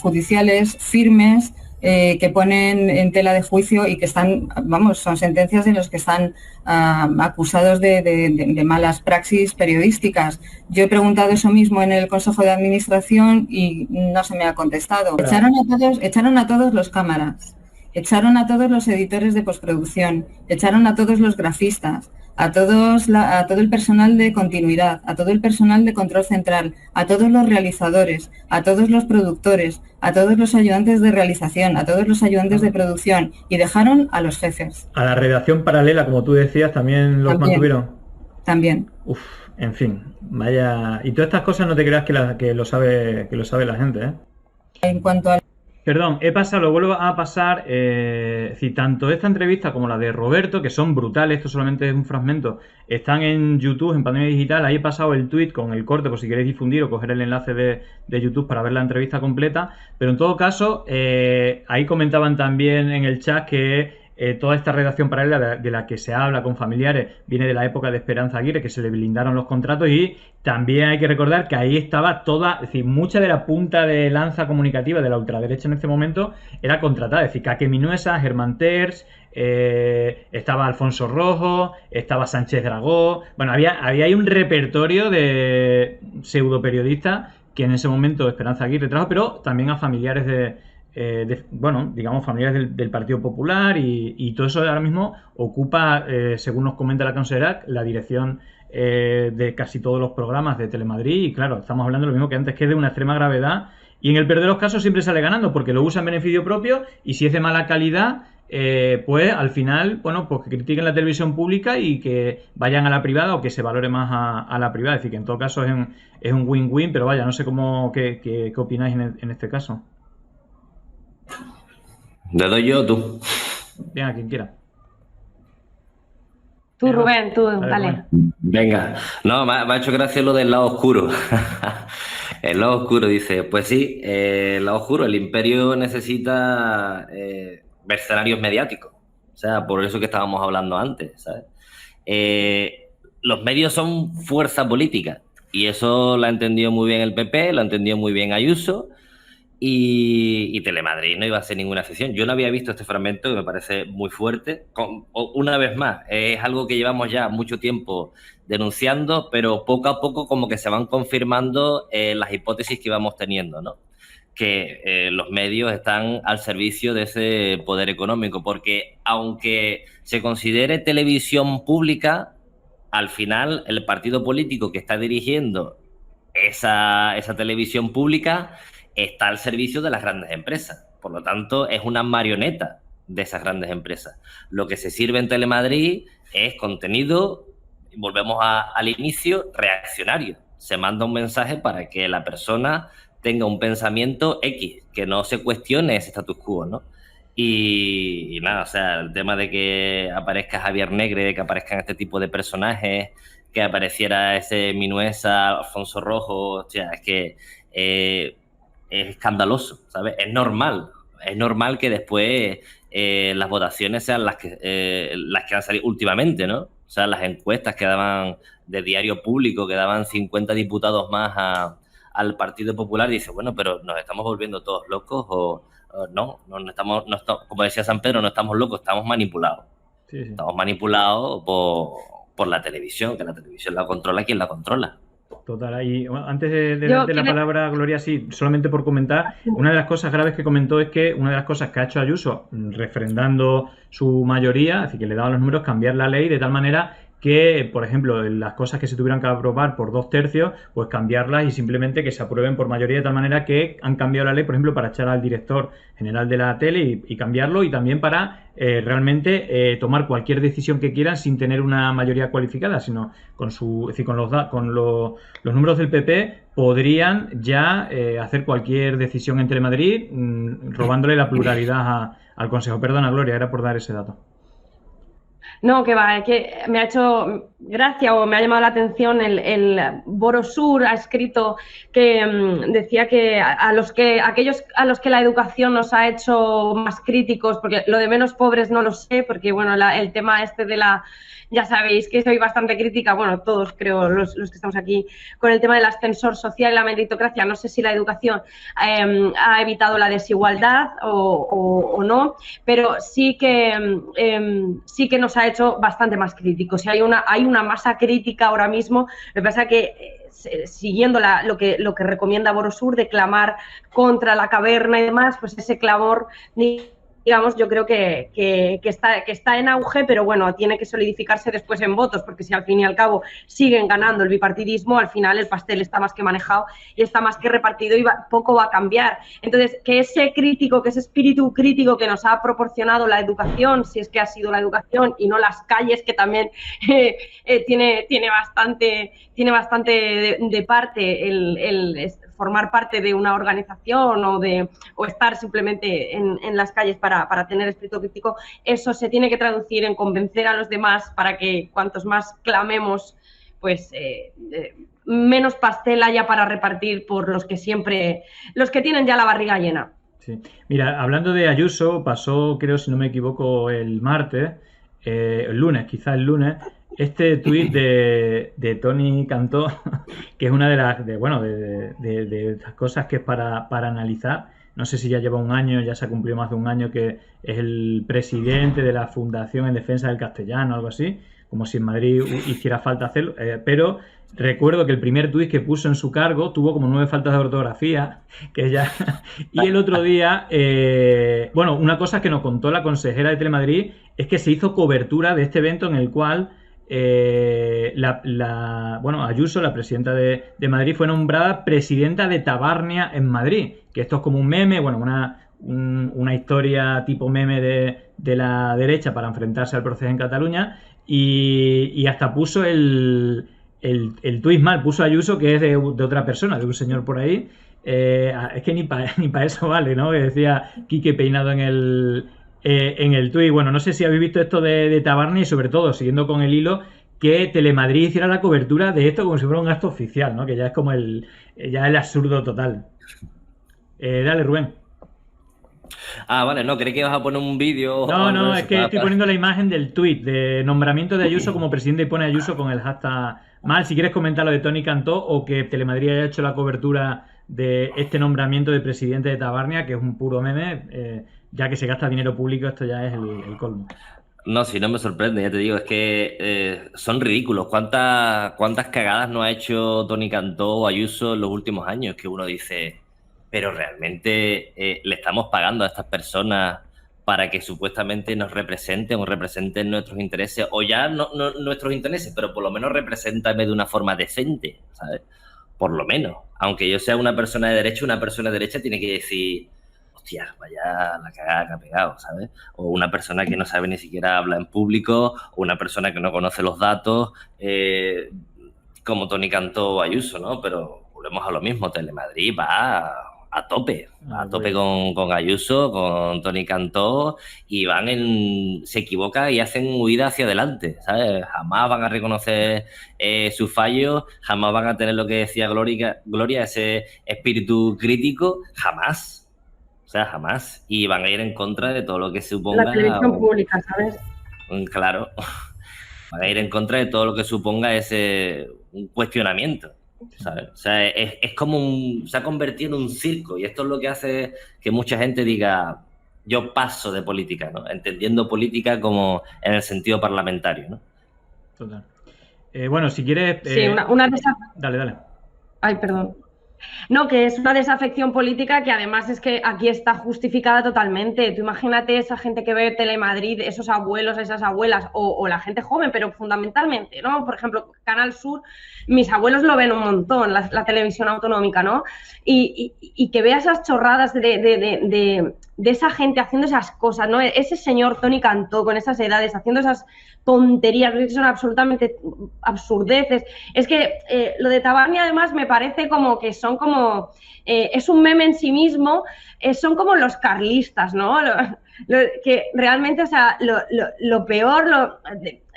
S9: judiciales firmes, que ponen en tela de juicio y que están, son sentencias en las que están acusados de malas praxis periodísticas. Yo he preguntado eso mismo en el Consejo de Administración y no se me ha contestado. Echaron a todos los cámaras, echaron a todos los editores de postproducción, echaron a todos los grafistas, a todo el personal de continuidad, a todo el personal de control central, a todos los realizadores, a todos los productores, a todos los ayudantes de realización, a todos los ayudantes de producción, y dejaron a los jefes.
S3: A la redacción paralela, como tú decías, también los mantuvieron.
S9: También.
S3: Uf, en fin, vaya. Y todas estas cosas no te creas que lo sabe la gente, ¿eh?
S9: En cuanto a...
S3: Perdón, lo vuelvo a pasar, tanto esta entrevista como la de Roberto, que son brutales, esto solamente es un fragmento, están en YouTube, en Pandemia Digital. Ahí he pasado el tweet con el corte por si queréis difundir o coger el enlace de YouTube para ver la entrevista completa, pero en todo caso, ahí comentaban también en el chat que toda esta redacción paralela de la que se habla con familiares viene de la época de Esperanza Aguirre, que se le blindaron los contratos, y también hay que recordar que ahí estaba es decir, mucha de la punta de lanza comunicativa de la ultraderecha en este momento era contratada, es decir, Kake Minuesa, Germán Terç, estaba Alfonso Rojo, estaba Sánchez Dragó, había ahí un repertorio de pseudoperiodistas que en ese momento Esperanza Aguirre trajo, pero también a familiares familiares del Partido Popular, y todo eso ahora mismo ocupa, según nos comenta la consejera, la dirección de casi todos los programas de Telemadrid, y claro, estamos hablando de lo mismo que antes, que es de una extrema gravedad, y en el peor de los casos siempre sale ganando, porque lo usa en beneficio propio, y si es de mala calidad, pues al final, pues que critiquen la televisión pública y que vayan a la privada, o que se valore más a la privada. Es decir, que en todo caso es un win-win, pero vaya, no sé qué opináis en este caso.
S4: ¿Le doy yo o tú?
S3: Venga, quien quiera.
S5: Tú, Rubén, tú, dale.
S4: Venga. No, me ha hecho gracia lo del lado oscuro. El lado oscuro, dice, pues sí, el lado oscuro, el imperio necesita mercenarios mediáticos. O sea, por eso que estábamos hablando antes, ¿sabes? Los medios son fuerza política, y eso lo ha entendido muy bien el PP, lo ha entendido muy bien Ayuso, y Telemadrid no iba a hacer ninguna excepción. Yo no había visto este fragmento, que me parece muy fuerte. Una vez más, es algo que llevamos ya mucho tiempo denunciando, pero poco a poco como que se van confirmando las hipótesis que íbamos teniendo, ¿no? Que los medios están al servicio de ese poder económico, porque aunque se considere televisión pública, al final el partido político que está dirigiendo esa televisión pública está al servicio de las grandes empresas. Por lo tanto, es una marioneta de esas grandes empresas. Lo que se sirve en Telemadrid es contenido, volvemos al inicio, reaccionario. Se manda un mensaje para que la persona tenga un pensamiento X, que no se cuestione ese status quo, ¿no? Y nada, o sea, el tema de que aparezca Javier Negre, de que aparezcan este tipo de personajes, que apareciera ese Minuesa, Alfonso Rojo, o sea, es que es escandaloso, ¿sabes? Es normal que después las votaciones sean las que han salido últimamente, ¿no? O sea, las encuestas que daban de Diario Público, que daban 50 diputados más al Partido Popular, y dice, bueno, pero ¿nos estamos volviendo todos locos o no, como decía San Pedro, no estamos locos, estamos manipulados. Sí. Estamos manipulados por la televisión, que la televisión la controla quien la controla.
S3: Total, y antes de darte la palabra, Gloria, sí, solamente por comentar, una de las cosas graves que comentó es que una de las cosas que ha hecho Ayuso, refrendando su mayoría, así que le daban los números, cambiar la ley de tal manera que, por ejemplo, las cosas que se tuvieran que aprobar por 2/3, pues cambiarlas y simplemente que se aprueben por mayoría de tal manera que han cambiado la ley, por ejemplo, para echar al director general de la tele y cambiarlo, y también para realmente tomar cualquier decisión que quieran sin tener una mayoría cualificada, sino con es decir, con los números del PP podrían ya hacer cualquier decisión en Telemadrid, robándole la pluralidad al Consejo. Perdona, Gloria, era por dar ese dato.
S5: No, que va, es que me ha hecho gracia o me ha llamado la atención el Borosur ha escrito que decía que aquellos a los que la educación nos ha hecho más críticos, porque lo de menos pobres no lo sé, porque bueno, el tema este de ya sabéis que soy bastante crítica, bueno, todos creo, los que estamos aquí, con el tema del ascensor social y la meritocracia. No sé si la educación ha evitado la desigualdad o no, pero sí que nos ha hecho bastante más críticos. Y hay una masa crítica ahora mismo. Lo que pasa es que siguiendo lo que recomienda Borosur, de clamar contra la caverna y demás, pues ese clamor, digamos, yo creo que está en auge, pero bueno, tiene que solidificarse después en votos, porque si al fin y al cabo siguen ganando el bipartidismo, al final el pastel está más que manejado y está más que repartido y poco va a cambiar. Entonces, que ese espíritu crítico que nos ha proporcionado la educación, si es que ha sido la educación y no las calles, que también tiene bastante de parte el formar parte de una organización o estar simplemente en las calles para tener espíritu crítico, eso se tiene que traducir en convencer a los demás para que cuantos más clamemos, pues menos pastel haya para repartir por los que tienen ya la barriga llena.
S3: Sí. Mira, hablando de Ayuso, pasó, creo, si no me equivoco, el martes, el lunes, este tuit de Toni Cantó, que es una de las cosas que es para analizar. No sé si ya lleva un año, ya se ha cumplido más de un año, que es el presidente de la Fundación en Defensa del Castellano, algo así, como si en Madrid hiciera falta hacerlo, pero recuerdo que el primer tuit que puso en su cargo tuvo como 9 faltas de ortografía, que ya... Y el otro día, una cosa que nos contó la consejera de Telemadrid es que se hizo cobertura de este evento en el cual Ayuso, la presidenta de Madrid, fue nombrada presidenta de Tabarnia en Madrid, que esto es como un meme, una historia tipo meme de la derecha para enfrentarse al proceso en Cataluña, y hasta puso el tuit mal, puso Ayuso, que es de otra persona, de un señor por ahí. Es que ni para eso vale, ¿no? Que decía Quique Peinado en el tuit. Bueno, no sé si habéis visto esto de Tabarnia, y sobre todo, siguiendo con el hilo, que Telemadrid hiciera la cobertura de esto como si fuera un acto oficial, ¿no? Que ya es como el absurdo total. Dale, Rubén.
S4: Vale, no, creí que ibas a poner un vídeo.
S3: No, es que estoy poniendo la imagen del tuit de nombramiento de Ayuso como presidente, y pone Ayuso con el hashtag mal. Si quieres comentar lo de Toni Cantó, o que Telemadrid haya hecho la cobertura de este nombramiento de presidente de Tabarnia, que es un puro meme, ya que se gasta dinero público, esto ya es el colmo.
S4: No, si no me sorprende, ya te digo, es que son ridículos. ¿Cuántas cagadas no ha hecho Toni Cantó o Ayuso en los últimos años? Que uno dice, pero realmente le estamos pagando a estas personas para que supuestamente nos representen o representen nuestros intereses, o ya no nuestros intereses, pero por lo menos represéntame de una forma decente, ¿sabes? Por lo menos. Aunque yo sea una persona de derecha tiene que decir, hostia, vaya la cagada que ha pegado, ¿sabes? O una persona que no sabe ni siquiera hablar en público, o una persona que no conoce los datos, como Toni Cantó o Ayuso, ¿no? Pero volvemos a lo mismo, Telemadrid va a tope con Ayuso, con Toni Cantó, y se equivocan y hacen huida hacia adelante, ¿sabes? Jamás van a reconocer sus fallos, jamás van a tener lo que decía Gloria, ese espíritu crítico, jamás. O sea, jamás. Y van a ir en contra de todo lo que suponga...
S5: La televisión pública, ¿sabes?
S4: Claro. Van a ir en contra de todo lo que suponga un cuestionamiento, ¿sabes? O sea, es como se ha convertido en un circo, y esto es lo que hace que mucha gente diga, yo paso de política, ¿no? Entendiendo política como en el sentido parlamentario, ¿no?
S3: Total. Bueno, si quieres...
S5: Sí,
S3: Dale.
S5: Ay, perdón. No, que es una desafección política que además es que aquí está justificada totalmente. Tú imagínate esa gente que ve Telemadrid, esos abuelos, esas abuelas, o la gente joven, pero fundamentalmente, ¿no? Por ejemplo, Canal Sur, mis abuelos lo ven un montón, la televisión autonómica, ¿no? Y que vea esas chorradas de esa gente haciendo esas cosas, ¿no? Ese señor Toni Cantó con esas edades haciendo esas tonterías, que son absolutamente absurdeces. Es que lo de Tabarny además me parece como que son como... es un meme en sí mismo, son como los carlistas, ¿no? Que realmente, o sea, lo peor,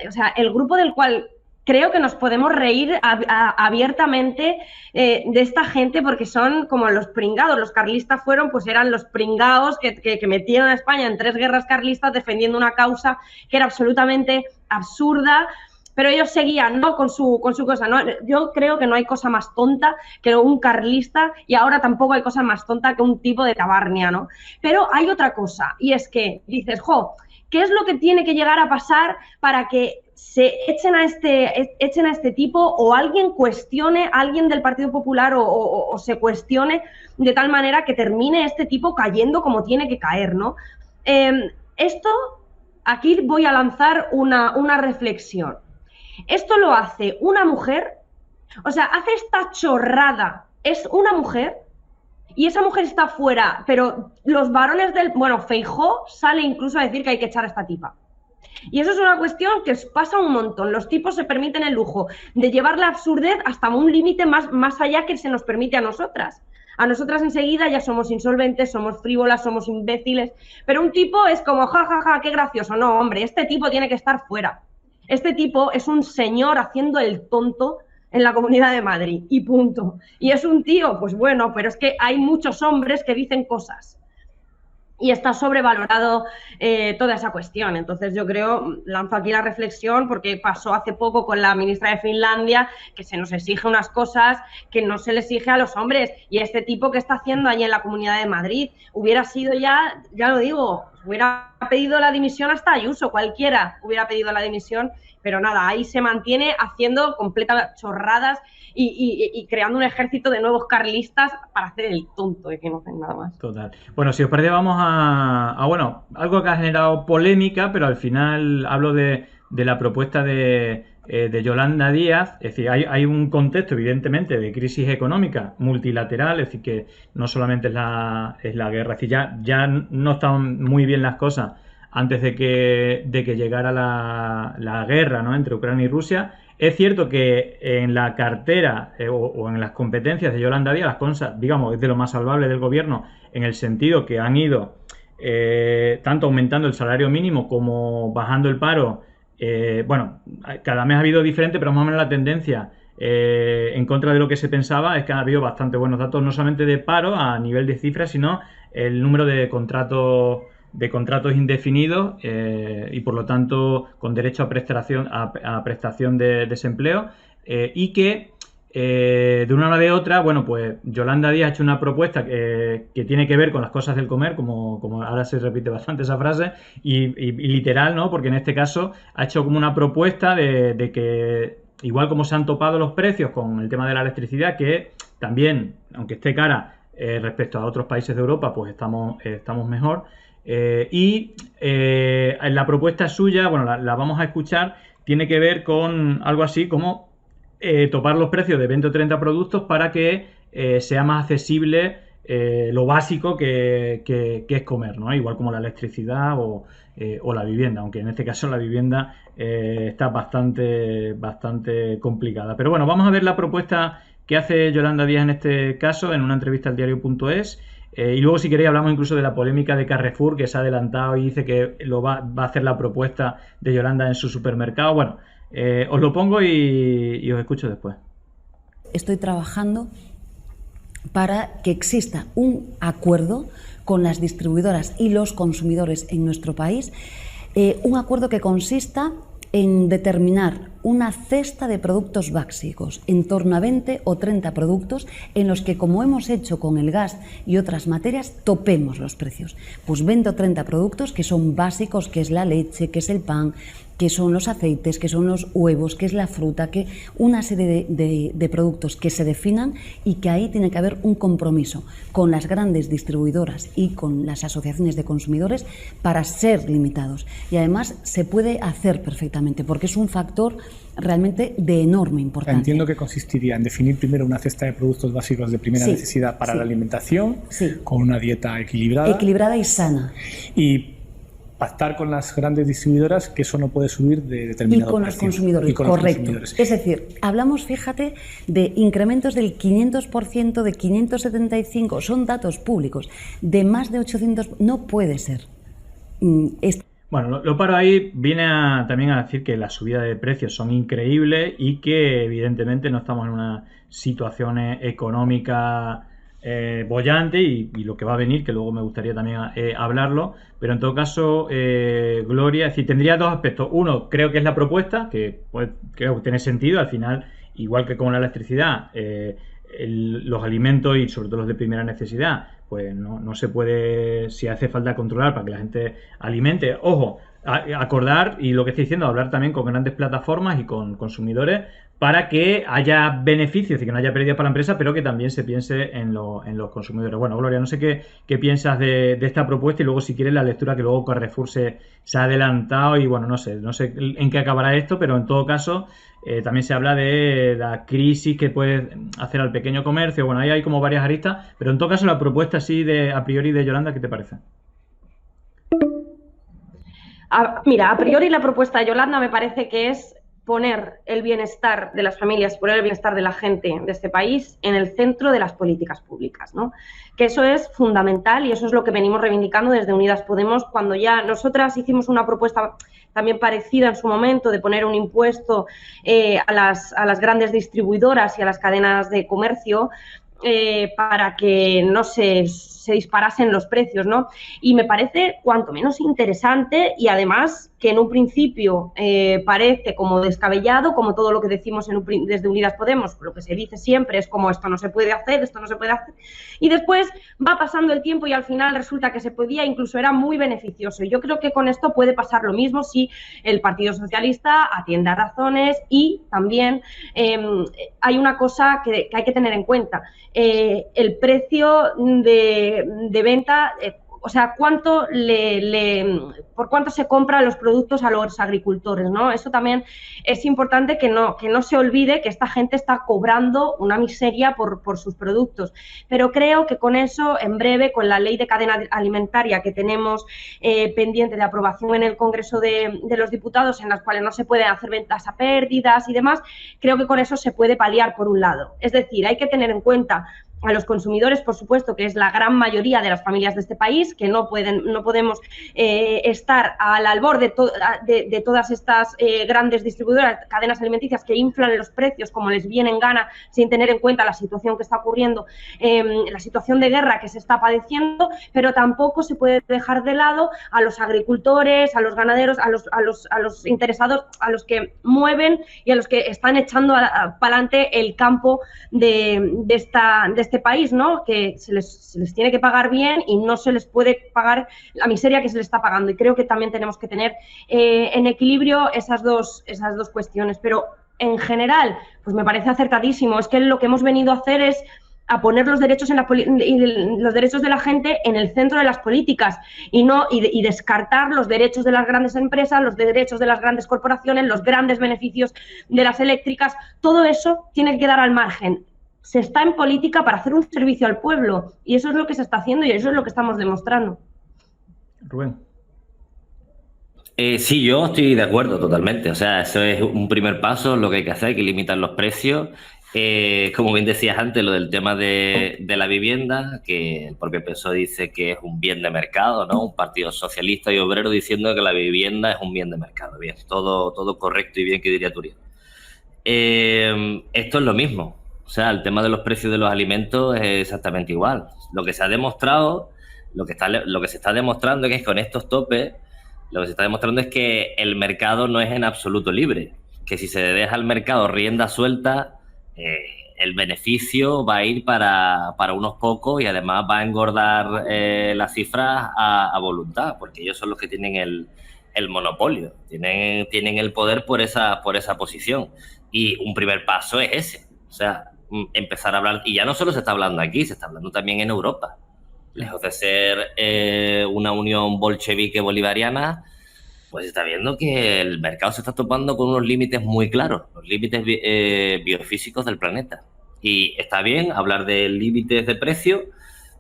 S5: o sea, el grupo del cual creo que nos podemos reír abiertamente de esta gente porque son como los pringados. Los carlistas eran los pringados que metieron a España en 3 guerras carlistas defendiendo una causa que era absolutamente absurda, pero ellos seguían, ¿no? con su cosa, ¿no? Yo creo que no hay cosa más tonta que un carlista y ahora tampoco hay cosa más tonta que un tipo de Tabarnia, ¿no? Pero hay otra cosa y es que dices, ¿qué es lo que tiene que llegar a pasar para que se echen a este tipo o alguien cuestione, alguien del Partido Popular o se cuestione de tal manera que termine este tipo cayendo como tiene que caer, ¿no? Aquí voy a lanzar una reflexión. Esto lo hace una mujer, o sea, hace esta chorrada, es una mujer y esa mujer está fuera, pero los varones Feijóo sale incluso a decir que hay que echar a esta tipa. Y eso es una cuestión que pasa un montón. Los tipos se permiten el lujo de llevar la absurdez hasta un límite más allá que se nos permite a nosotras. A nosotras enseguida ya somos insolventes, somos frívolas, somos imbéciles, pero un tipo es como, jajaja, qué gracioso. No, hombre, este tipo tiene que estar fuera. Este tipo es un señor haciendo el tonto en la Comunidad de Madrid y punto. Y es un tío, pues bueno, pero es que hay muchos hombres que dicen cosas. Y está sobrevalorado toda esa cuestión. Entonces yo lanzo aquí la reflexión porque pasó hace poco con la ministra de Finlandia que se nos exige unas cosas que no se le exige a los hombres. Y este tipo que está haciendo allí en la Comunidad de Madrid hubiera sido ya lo digo, hubiera pedido la dimisión hasta Ayuso, cualquiera hubiera pedido la dimisión, pero nada, ahí se mantiene haciendo completas chorradas y creando un ejército de nuevos carlistas para hacer el tonto, que no hacen nada más.
S3: Total. Bueno, si os parece vamos a algo que ha generado polémica, pero al final hablo de la propuesta de Yolanda Díaz. Es decir, hay un contexto evidentemente de crisis económica multilateral, es decir, que no solamente es la guerra, es decir, ya no estaban muy bien las cosas antes de que llegara la guerra, ¿no?, entre Ucrania y Rusia. Es cierto que en la cartera o en las competencias de Yolanda Díaz las cosas, digamos, es de lo más salvable del gobierno en el sentido que han ido tanto aumentando el salario mínimo como bajando el paro. Cada mes ha habido diferente, pero más o menos la tendencia en contra de lo que se pensaba es que ha habido bastante buenos datos, no solamente de paro a nivel de cifras, sino el número de contratos indefinidos y por lo tanto con derecho a prestación de desempleo y que de una hora de otra, pues Yolanda Díaz ha hecho una propuesta que tiene que ver con las cosas del comer, como ahora se repite bastante esa frase, y literal, ¿no? Porque en este caso ha hecho como una propuesta de que, igual como se han topado los precios con el tema de la electricidad, que también, aunque esté cara respecto a otros países de Europa, pues estamos mejor. La propuesta suya, la vamos a escuchar, tiene que ver con algo así como topar los precios de 20 o 30 productos para que sea más accesible lo básico que es comer, ¿no? Igual como la electricidad o la vivienda, aunque en este caso la vivienda está bastante complicada. Pero bueno, vamos a ver la propuesta que hace Yolanda Díaz en este caso en una entrevista al diario.es. Y luego, si queréis, hablamos incluso de la polémica de Carrefour, que se ha adelantado y dice que va a hacer la propuesta de Yolanda en su supermercado. Bueno, os lo pongo y os escucho después.
S10: Estoy trabajando para que exista un acuerdo con las distribuidoras y los consumidores en nuestro país, un acuerdo que consista en determinar una cesta de productos básicos, en torno a 20 o 30 productos en los que, como hemos hecho con el gas y otras materias, topemos los precios. Pues 20 o 30 productos que son básicos, que es la leche, que es el pan, que son los aceites, que son los huevos, que es la fruta, que una serie de productos que se definan y que ahí tiene que haber un compromiso con las grandes distribuidoras y con las asociaciones de consumidores para ser limitados. Y además se puede hacer perfectamente porque es un factor realmente de enorme importancia.
S11: Entiendo que consistiría en definir primero una cesta de productos básicos de primera necesidad para la alimentación, con una dieta equilibrada.
S10: Equilibrada y sana.
S11: Y pactar con las grandes distribuidoras que eso no puede subir de determinado precio.
S10: Y con los consumidores, correcto. Es decir, hablamos, fíjate, de incrementos del 500%, de 575, son datos públicos, de más de 800, no puede ser.
S3: Bueno, lo paro ahí, viene también a decir que las subidas de precios son increíbles y que evidentemente no estamos en una situación económica bollante y lo que va a venir, que luego me gustaría también hablarlo, pero en todo caso, Gloria, es decir, tendría dos aspectos. Uno, creo que es la propuesta, que pues, creo que tiene sentido, al final, igual que con la electricidad, los alimentos y sobre todo los de primera necesidad, pues no se puede, si hace falta controlar para que la gente alimente. Ojo, acordar, y lo que estoy diciendo, hablar también con grandes plataformas y con consumidores para que haya beneficios y que no haya pérdidas para la empresa, pero que también se piense en los consumidores. Bueno, Gloria, no sé qué piensas de esta propuesta y luego si quieres la lectura que luego Carrefour se ha adelantado y bueno, no sé en qué acabará esto, pero en todo caso también se habla de la crisis que puede hacer al pequeño comercio. Bueno, ahí hay como varias aristas, pero en todo caso la propuesta así a priori de Yolanda, ¿qué te parece?
S5: Mira, a priori la propuesta de Yolanda me parece que es poner el bienestar de las familias, poner el bienestar de la gente de este país en el centro de las políticas públicas, ¿no? Que eso es fundamental y eso es lo que venimos reivindicando desde Unidas Podemos cuando ya nosotras hicimos una propuesta también parecida en su momento de poner un impuesto a las grandes distribuidoras y a las cadenas de comercio para que no se disparasen los precios, ¿no? Y me parece cuanto menos interesante y además que en un principio parece como descabellado, como todo lo que decimos desde Unidas Podemos, lo que se dice siempre es como esto no se puede hacer, y después va pasando el tiempo y al final resulta que se podía, incluso era muy beneficioso. Y yo creo que con esto puede pasar lo mismo si el Partido Socialista atiende a razones y también hay una cosa que hay que tener en cuenta, el precio de venta, o sea, por cuánto se compran los productos a los agricultores, ¿no? Eso también es importante que no se olvide que esta gente está cobrando una miseria por sus productos. Pero creo que con eso, en breve, con la ley de cadena alimentaria que tenemos pendiente de aprobación en el Congreso de los Diputados, en las cuales no se pueden hacer ventas a pérdidas y demás, creo que con eso se puede paliar por un lado. Es decir, hay que tener en cuenta a los consumidores, por supuesto, que es la gran mayoría de las familias de este país, que no podemos estar al albor de todas estas grandes distribuidoras, cadenas alimenticias que inflan los precios como les viene en gana sin tener en cuenta la situación que está ocurriendo, la situación de guerra que se está padeciendo, pero tampoco se puede dejar de lado a los agricultores, a los ganaderos, a los interesados, a los que mueven y a los que están echando para adelante el campo de este país, ¿no? Que se les tiene que pagar bien y no se les puede pagar la miseria que se les está pagando. Y creo que también tenemos que tener en equilibrio esas dos cuestiones. Pero en general, pues me parece acertadísimo. Es que lo que hemos venido a hacer es a poner los derechos los derechos de la gente en el centro de las políticas y descartar los derechos de las grandes empresas, los derechos de las grandes corporaciones, los grandes beneficios de las eléctricas. Todo eso tiene que quedar al margen. Se está en política para hacer un servicio al pueblo y eso es lo que se está haciendo y eso es lo que estamos demostrando.
S3: Rubén.
S4: Sí, yo estoy de acuerdo totalmente. O sea, eso es un primer paso, lo que hay que hacer, hay que limitar los precios. Como bien decías antes, lo del tema de la vivienda, que el propio PSOE dice que es un bien de mercado, ¿no? Un partido socialista y obrero diciendo que la vivienda es un bien de mercado. Bien, todo correcto y bien, que diría Turiel. Esto es lo mismo. O sea, el tema de los precios de los alimentos es exactamente igual. Lo que se ha demostrado, lo que se está demostrando es que con estos topes, lo que se está demostrando es que el mercado no es en absoluto libre. Que si se deja al mercado rienda suelta, el beneficio va a ir para unos pocos y además va a engordar las cifras a voluntad, porque ellos son los que tienen el monopolio, tienen el poder por esa posición. Y un primer paso es ese, o sea, empezar a hablar, y ya no solo se está hablando aquí, se está hablando también en Europa. Lejos de ser una unión bolchevique bolivariana, pues está viendo que el mercado se está topando con unos límites muy claros, los límites biofísicos del planeta. Y está bien hablar de límites de precio,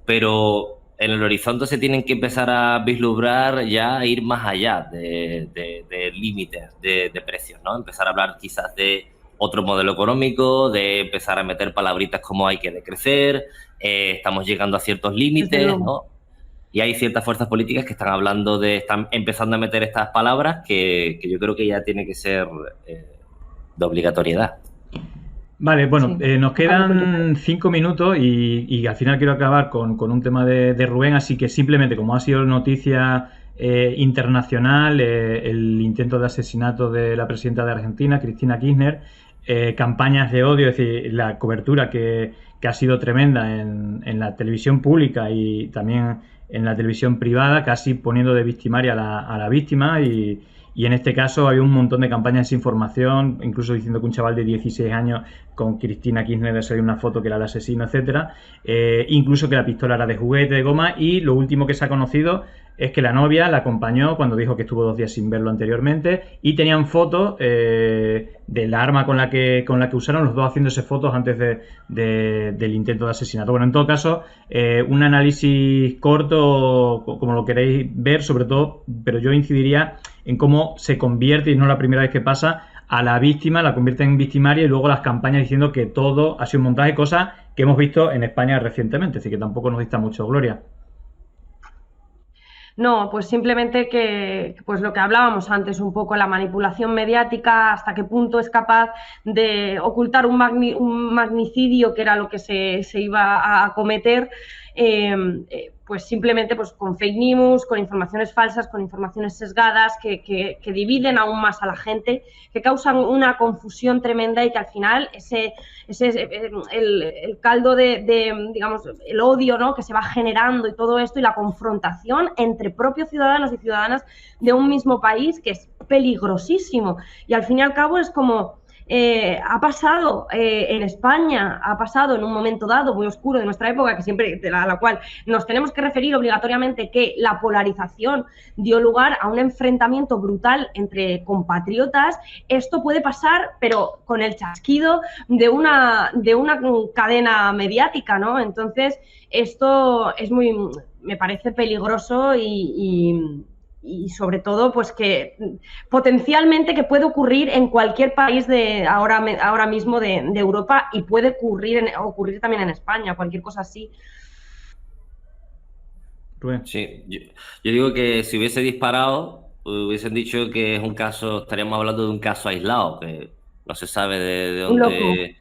S4: pero en el horizonte se tienen que empezar a vislumbrar ya, ir más allá de límites de precios, ¿no? Empezar a hablar quizás de otro modelo económico, de empezar a meter palabritas como hay que decrecer, estamos llegando a ciertos límites, ¿no? Y hay ciertas fuerzas políticas que están empezando a meter estas palabras que yo creo que ya tiene que ser de obligatoriedad.
S3: Vale, bueno, nos quedan 5 minutos y al final quiero acabar con un tema de Rubén, así que simplemente, como ha sido noticia internacional, el intento de asesinato de la presidenta de Argentina, Cristina Kirchner, campañas de odio, es decir, la cobertura que ha sido tremenda en la televisión pública y también en la televisión privada, casi poniendo de victimaria a la víctima y en este caso hay un montón de campañas de desinformación, incluso diciendo que un chaval de 16 años con Cristina Kirchner le salió una foto que era el asesino, etcétera, incluso que la pistola era de juguete, de goma, y lo último que se ha conocido es que la novia la acompañó cuando dijo que estuvo 2 días sin verlo anteriormente y tenían fotos del arma con la que usaron, los dos haciéndose fotos antes del intento de asesinato. Bueno, en todo caso, un análisis corto, como lo queréis ver, sobre todo, pero yo incidiría en cómo se convierte, y no la primera vez que pasa, a la víctima, la convierte en victimaria y luego las campañas diciendo que todo ha sido un montaje, cosas que hemos visto en España recientemente, así que tampoco nos dista mucho, Gloria.
S5: No, pues simplemente que, pues lo que hablábamos antes, un poco la manipulación mediática, hasta qué punto es capaz de ocultar un magnicidio, que era lo que se iba a cometer, pues simplemente pues con fake news, con informaciones falsas, con informaciones sesgadas, que dividen aún más a la gente, que causan una confusión tremenda y que al final el caldo digamos, el odio, ¿no?, que se va generando y todo esto, y la confrontación entre propios ciudadanos y ciudadanas de un mismo país, que es peligrosísimo. Y al fin y al cabo es como... ha pasado en España, ha pasado en un momento dado muy oscuro de nuestra época, que siempre a la cual nos tenemos que referir obligatoriamente, que la polarización dio lugar a un enfrentamiento brutal entre compatriotas. Esto puede pasar, pero con el chasquido de una cadena mediática, ¿no? Entonces, esto es me parece peligroso y sobre todo pues que potencialmente que puede ocurrir en cualquier país de ahora mismo de Europa, y puede ocurrir también en España, cualquier cosa así.
S4: Sí, yo digo que si hubiese disparado, hubiesen dicho que es un caso, estaríamos hablando de un caso aislado, que no se sabe de dónde,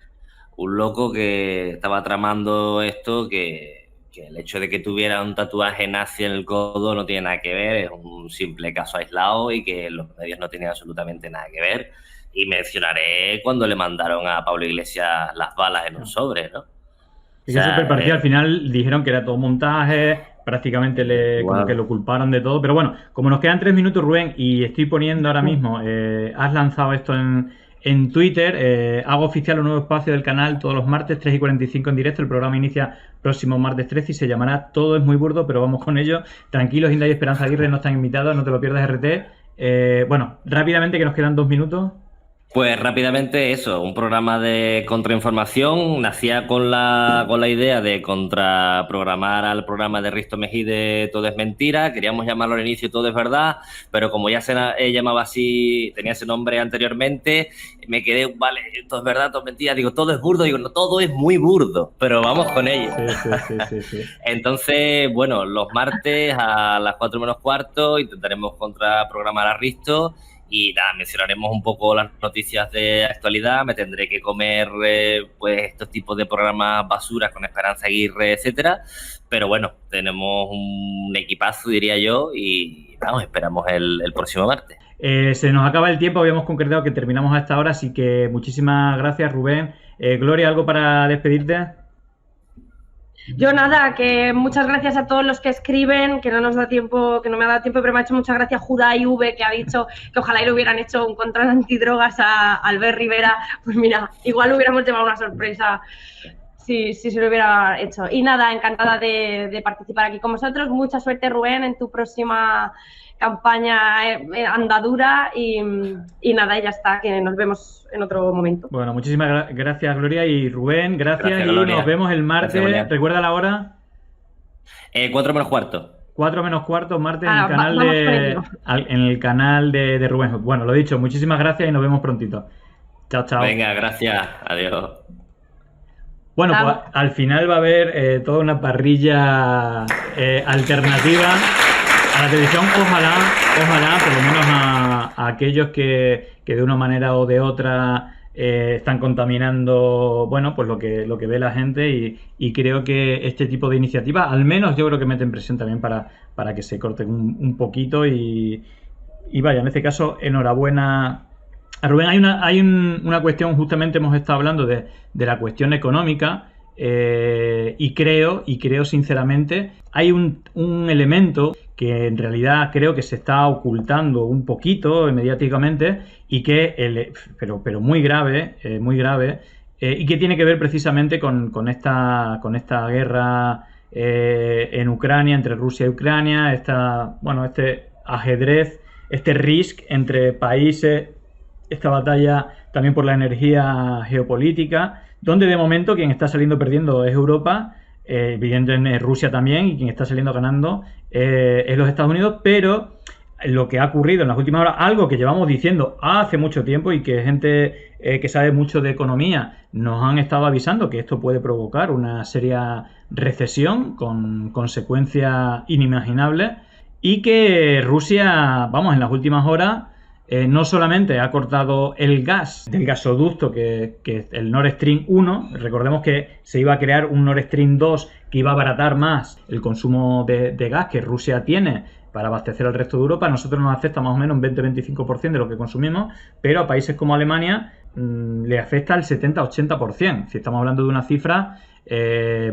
S4: un loco que estaba tramando esto, que el hecho de que tuviera un tatuaje nazi en el codo no tiene nada que ver, es un simple caso aislado y que los medios no tenían absolutamente nada que ver. Y mencionaré cuando le mandaron a Pablo Iglesias las balas en un sobre, ¿no?
S3: Y que súper partido, al final dijeron que era todo montaje, prácticamente como que lo culparon de todo. Pero bueno, como nos quedan 3 minutos, Rubén, y estoy poniendo ahora mismo, has lanzado esto en Twitter, hago oficial un nuevo espacio del canal todos los martes, 3:45 en directo. El programa inicia próximo martes 13 y se llamará Todo es muy burdo, pero vamos con ello. Tranquilos, Inda y Esperanza Aguirre no están invitados, no te lo pierdas, RT. Bueno, rápidamente, que nos quedan 2 minutos.
S4: Pues rápidamente eso, un programa de contrainformación. Nacía con la idea de contraprogramar al programa de Risto Mejía de Todo es Mentira. Queríamos llamarlo al inicio Todo es Verdad, pero como ya se llamaba así, tenía ese nombre anteriormente, me quedé, vale, todo es verdad, todo es mentira. Digo, todo es burdo, digo, no, todo es muy burdo, pero vamos con ello. Sí. Entonces, bueno, los martes a las 4 menos cuarto intentaremos contraprogramar a Risto. Y nada, mencionaremos un poco las noticias de actualidad. Me tendré que comer pues estos tipos de programas basuras con Esperanza Aguirre, etcétera. Pero bueno, tenemos un equipazo, diría yo, y vamos, esperamos el próximo martes.
S3: Se nos acaba el tiempo, habíamos concretado que terminamos a esta hora, así que muchísimas gracias, Rubén. Gloria, ¿algo para despedirte?
S5: Yo nada, que muchas gracias a todos los que escriben, que no nos da tiempo, que no me ha dado tiempo, pero me ha hecho muchas gracias Judá IV, que ha dicho que ojalá y le hubieran hecho un control antidrogas a Albert Rivera. Pues mira, igual hubiéramos llevado una sorpresa si se lo hubiera hecho. Y nada, encantada de participar aquí con vosotros. Mucha suerte, Rubén, en tu próxima campaña andadura y nada, y ya está, que nos vemos en otro momento.
S3: Bueno, muchísimas gracias, Gloria, y Rubén, gracias y
S4: Gloria.
S3: nos vemos el martes.
S4: Gracias,
S3: ¿Recuerda la hora?
S4: 4 menos cuarto.
S3: 4 menos cuarto, martes,
S5: Vamos con ello.
S3: en el canal de Rubén. Bueno, lo dicho, muchísimas gracias y nos vemos prontito. Chao, chao.
S4: Venga, gracias. Adiós.
S3: Bueno, pues al final va a haber toda una parrilla alternativa a la televisión. Ojalá, por lo menos a aquellos que de una manera o de otra están contaminando, bueno, pues lo que ve la gente, y creo que este tipo de iniciativas, al menos yo creo que meten presión también para que se corten un poquito y vaya, en este caso, enhorabuena a Rubén. Hay una cuestión, justamente hemos estado hablando de la cuestión económica, y creo sinceramente, hay un elemento que en realidad creo que se está ocultando un poquito mediáticamente y que, pero muy grave, y que tiene que ver precisamente con esta guerra en Ucrania, entre Rusia y Ucrania, este ajedrez, este risk entre países, esta batalla también por la energía geopolítica, donde de momento quien está saliendo perdiendo es Europa, evidentemente Rusia también, y quien está saliendo ganando es los Estados Unidos. Pero lo que ha ocurrido en las últimas horas, algo que llevamos diciendo hace mucho tiempo y que gente que sabe mucho de economía nos han estado avisando, que esto puede provocar una seria recesión con consecuencias inimaginables, y que Rusia, en las últimas horas, no solamente ha cortado el gas del gasoducto que es el Nord Stream 1, recordemos que se iba a crear un Nord Stream 2 que iba a abaratar más el consumo de gas que Rusia tiene para abastecer al resto de Europa. A nosotros nos afecta más o menos un 20-25% de lo que consumimos, pero a países como Alemania le afecta el 70-80%, si estamos hablando de una cifra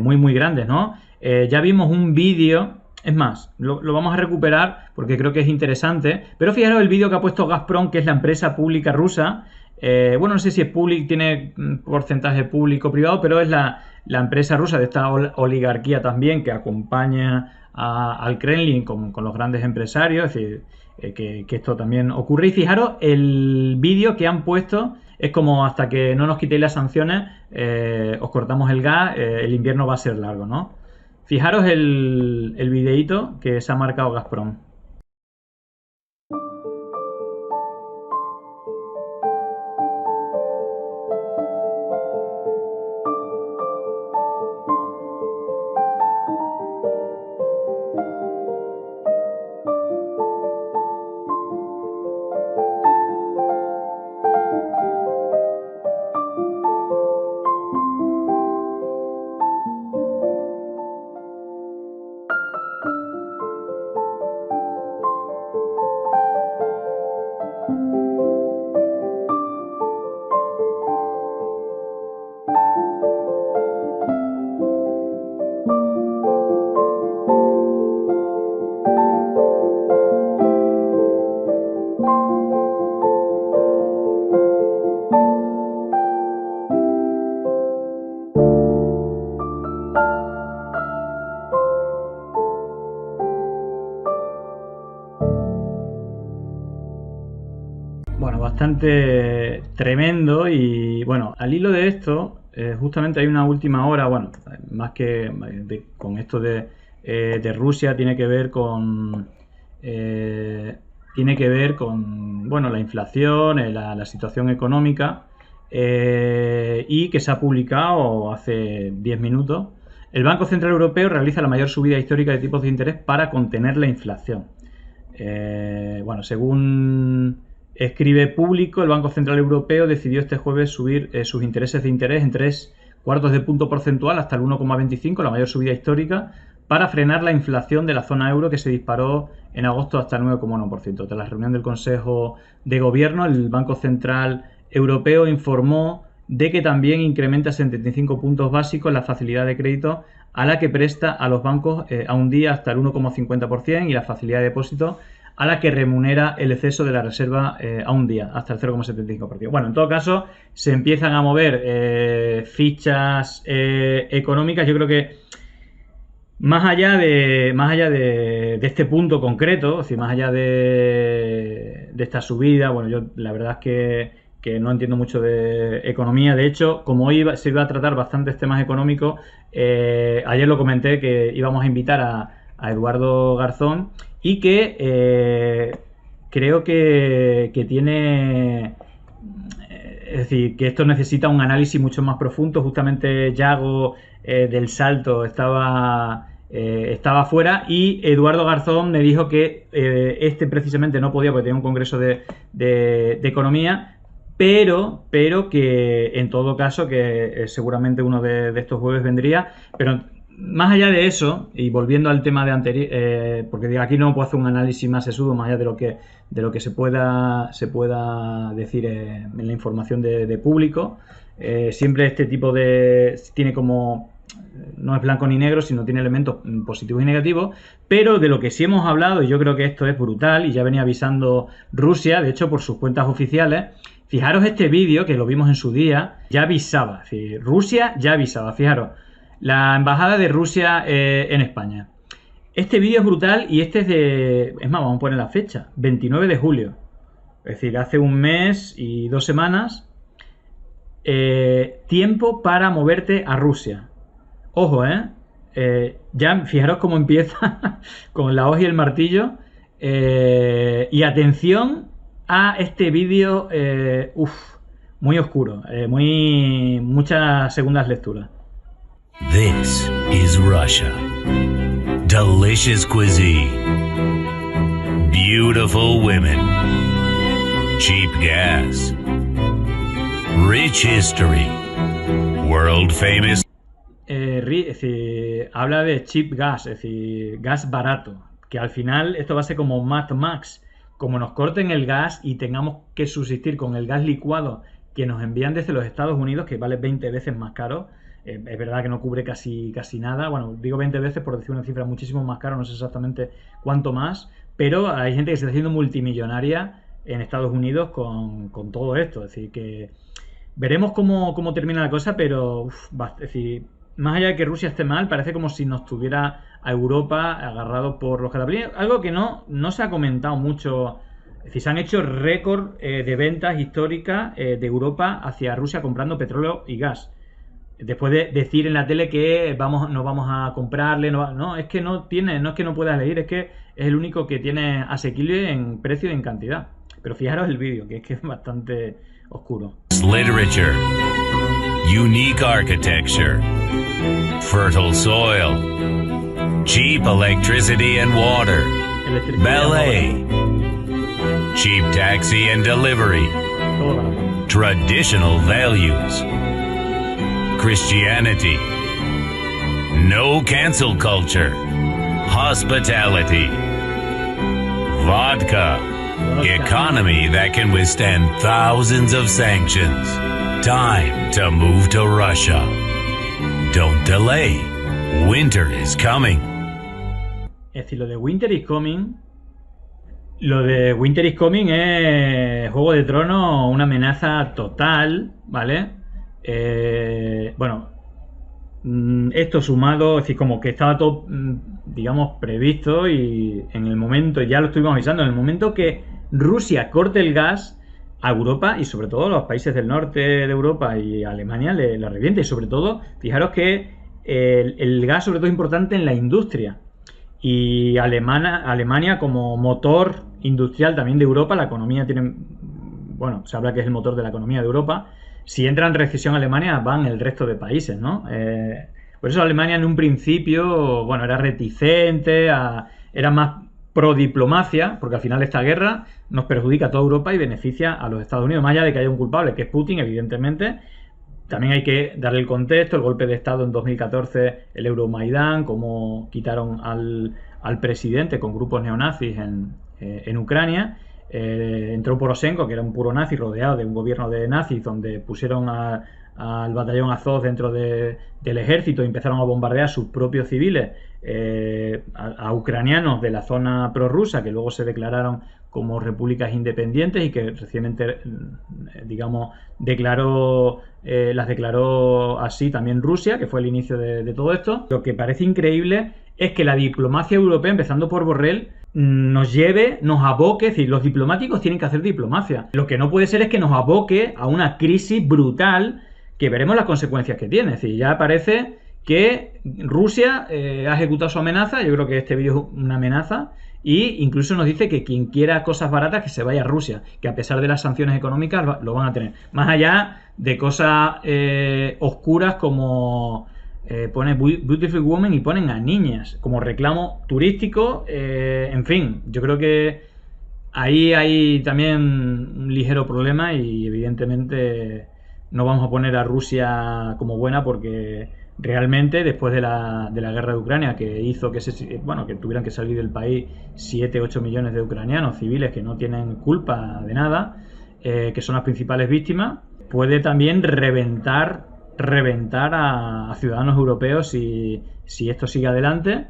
S3: muy grande, ¿no? Ya vimos un vídeo. Es más, lo vamos a recuperar porque creo que es interesante. Pero fijaros el vídeo que ha puesto Gazprom, que es la empresa pública rusa. No sé si es público, tiene porcentaje público-privado, pero es la empresa rusa de esta oligarquía también, que acompaña al Kremlin con los grandes empresarios. Es decir, que esto también ocurre. Y fijaros, el vídeo que han puesto es como: hasta que no nos quitéis las sanciones, os cortamos el gas, el invierno va a ser largo, ¿no? Fijaros el videíto que se ha marcado Gazprom. Bastante tremendo. Y bueno, al hilo de esto, justamente hay una última hora, más que con esto de Rusia, tiene que ver con la inflación, la situación económica, y que se ha publicado hace 10 minutos. El Banco Central Europeo realiza la mayor subida histórica de tipos de interés para contener la inflación. Según escribe Público, el Banco Central Europeo decidió este jueves subir sus intereses de interés en 3/4 de punto porcentual hasta el 1,25, la mayor subida histórica, para frenar la inflación de la zona euro, que se disparó en agosto hasta el 9,1%. Tras la reunión del Consejo de Gobierno, el Banco Central Europeo informó de que también incrementa 75 puntos básicos la facilidad de crédito a la que presta a los bancos a un día hasta el 1,50% y la facilidad de depósito a la que remunera el exceso de la reserva a un día, hasta el 0,75%. Bueno, en todo caso, se empiezan a mover fichas económicas. Yo creo que más allá de este punto concreto, es decir, más allá de esta subida, bueno, yo la verdad es que no entiendo mucho de economía. De hecho, como hoy se iba a tratar bastantes temas económicos, ayer lo comenté que íbamos a invitar a Eduardo Garzón y que creo que tiene... Es decir, que esto necesita un análisis mucho más profundo. Justamente Yago del Salto estaba fuera y Eduardo Garzón me dijo que precisamente no podía porque tenía un congreso de economía, pero que en todo caso que seguramente uno de estos jueves vendría. Pero más allá de eso, y volviendo al tema de anterior, porque aquí no puedo hacer un análisis más sesudo, más allá de lo que se pueda decir en la información de público, siempre este tipo tiene como, no es blanco ni negro, sino tiene elementos positivos y negativos, pero de lo que sí hemos hablado, y yo creo que esto es brutal, y ya venía avisando Rusia, de hecho por sus cuentas oficiales. Fijaros este vídeo, que lo vimos en su día, ya avisaba, es decir, Rusia ya avisaba, fijaros. La embajada de Rusia en España. Este vídeo es brutal y este es más, vamos a poner la fecha, 29 de julio. Es decir, hace un mes y 2 semanas. Tiempo para moverte a Rusia. Ojo, ya fijaros cómo empieza con la hoz y el martillo. Y atención a este vídeo, muy oscuro, muchas segundas lecturas.
S12: This is Russia. Delicious cuisine. Beautiful women. Cheap gas. Rich history. World famous.
S3: Es decir, habla de cheap gas, es decir, gas barato. Que al final esto va a ser como Mad Max. Como nos corten el gas y tengamos que subsistir con el gas licuado que nos envían desde los Estados Unidos, que vale 20 veces más caro. Es verdad que no cubre casi nada. Bueno, digo 20 veces por decir una cifra muchísimo más cara, no sé exactamente cuánto más, pero hay gente que se está haciendo multimillonaria en Estados Unidos con todo esto. Es decir, que veremos cómo termina la cosa, pero es decir, más allá de que Rusia esté mal, parece como si nos tuviera a Europa agarrado por los cataplines, algo que no se ha comentado mucho. Es decir, se han hecho récord de ventas históricas de Europa hacia Rusia comprando petróleo y gas. Después de decir en la tele que no vamos a comprarle, no, es que no es que no pueda elegir, es que es el único que tiene asequible en precio y en cantidad. Pero fijaros el vídeo, que es bastante oscuro.
S12: Literature, unique architecture, fertile soil, cheap electricity and water, ballet, cheap taxi and delivery, traditional values, Christianity, no cancel culture, hospitality, vodka, economy that can withstand thousands of sanctions. Time to move to Russia. Don't delay. Winter is coming.
S3: Es decir, lo de Winter is Coming es Juego de Tronos, una amenaza total, ¿vale? Bueno, esto sumado, es decir, como que estaba todo, digamos, previsto, y en el momento, ya lo estuvimos avisando, en el momento que Rusia corte el gas a Europa y sobre todo a los países del norte de Europa y a Alemania le revienta. Y sobre todo, fijaros que el gas sobre todo es importante en la industria, y Alemania como motor industrial también de Europa, la economía tiene, bueno, se habla que es el motor de la economía de Europa. Si entra en recesión Alemania, van el resto de países, ¿no? Por eso Alemania en un principio, bueno, era reticente, era más pro diplomacia, porque al final esta guerra nos perjudica a toda Europa y beneficia a los Estados Unidos, más allá de que haya un culpable, que es Putin, evidentemente. También hay que darle el contexto, el golpe de Estado en 2014, el Euromaidán, cómo quitaron al presidente con grupos neonazis en Ucrania. Entró Poroshenko, que era un puro nazi rodeado de un gobierno de nazis, donde pusieron al batallón Azov dentro del ejército y empezaron a bombardear a sus propios civiles, a ucranianos de la zona prorrusa, que luego se declararon como repúblicas independientes y que recientemente, digamos, las declaró así también Rusia, que fue el inicio de todo esto. Lo que parece increíble es que la diplomacia europea, empezando por Borrell, nos aboque, es decir, los diplomáticos tienen que hacer diplomacia. Lo que no puede ser es que nos aboque a una crisis brutal que veremos las consecuencias que tiene. Es decir, ya parece que Rusia ha ejecutado su amenaza. Yo creo que este vídeo es una amenaza. Y incluso nos dice que quien quiera cosas baratas que se vaya a Rusia, que a pesar de las sanciones económicas lo van a tener. Más allá de cosas oscuras como pone Beautiful Woman y ponen a niñas como reclamo turístico. En fin, yo creo que ahí hay también un ligero problema y evidentemente no vamos a poner a Rusia como buena porque realmente después de la guerra de Ucrania, que hizo que tuvieran que salir del país 7-8 millones de ucranianos civiles que no tienen culpa de nada, que son las principales víctimas, puede también reventar a ciudadanos europeos si esto sigue adelante.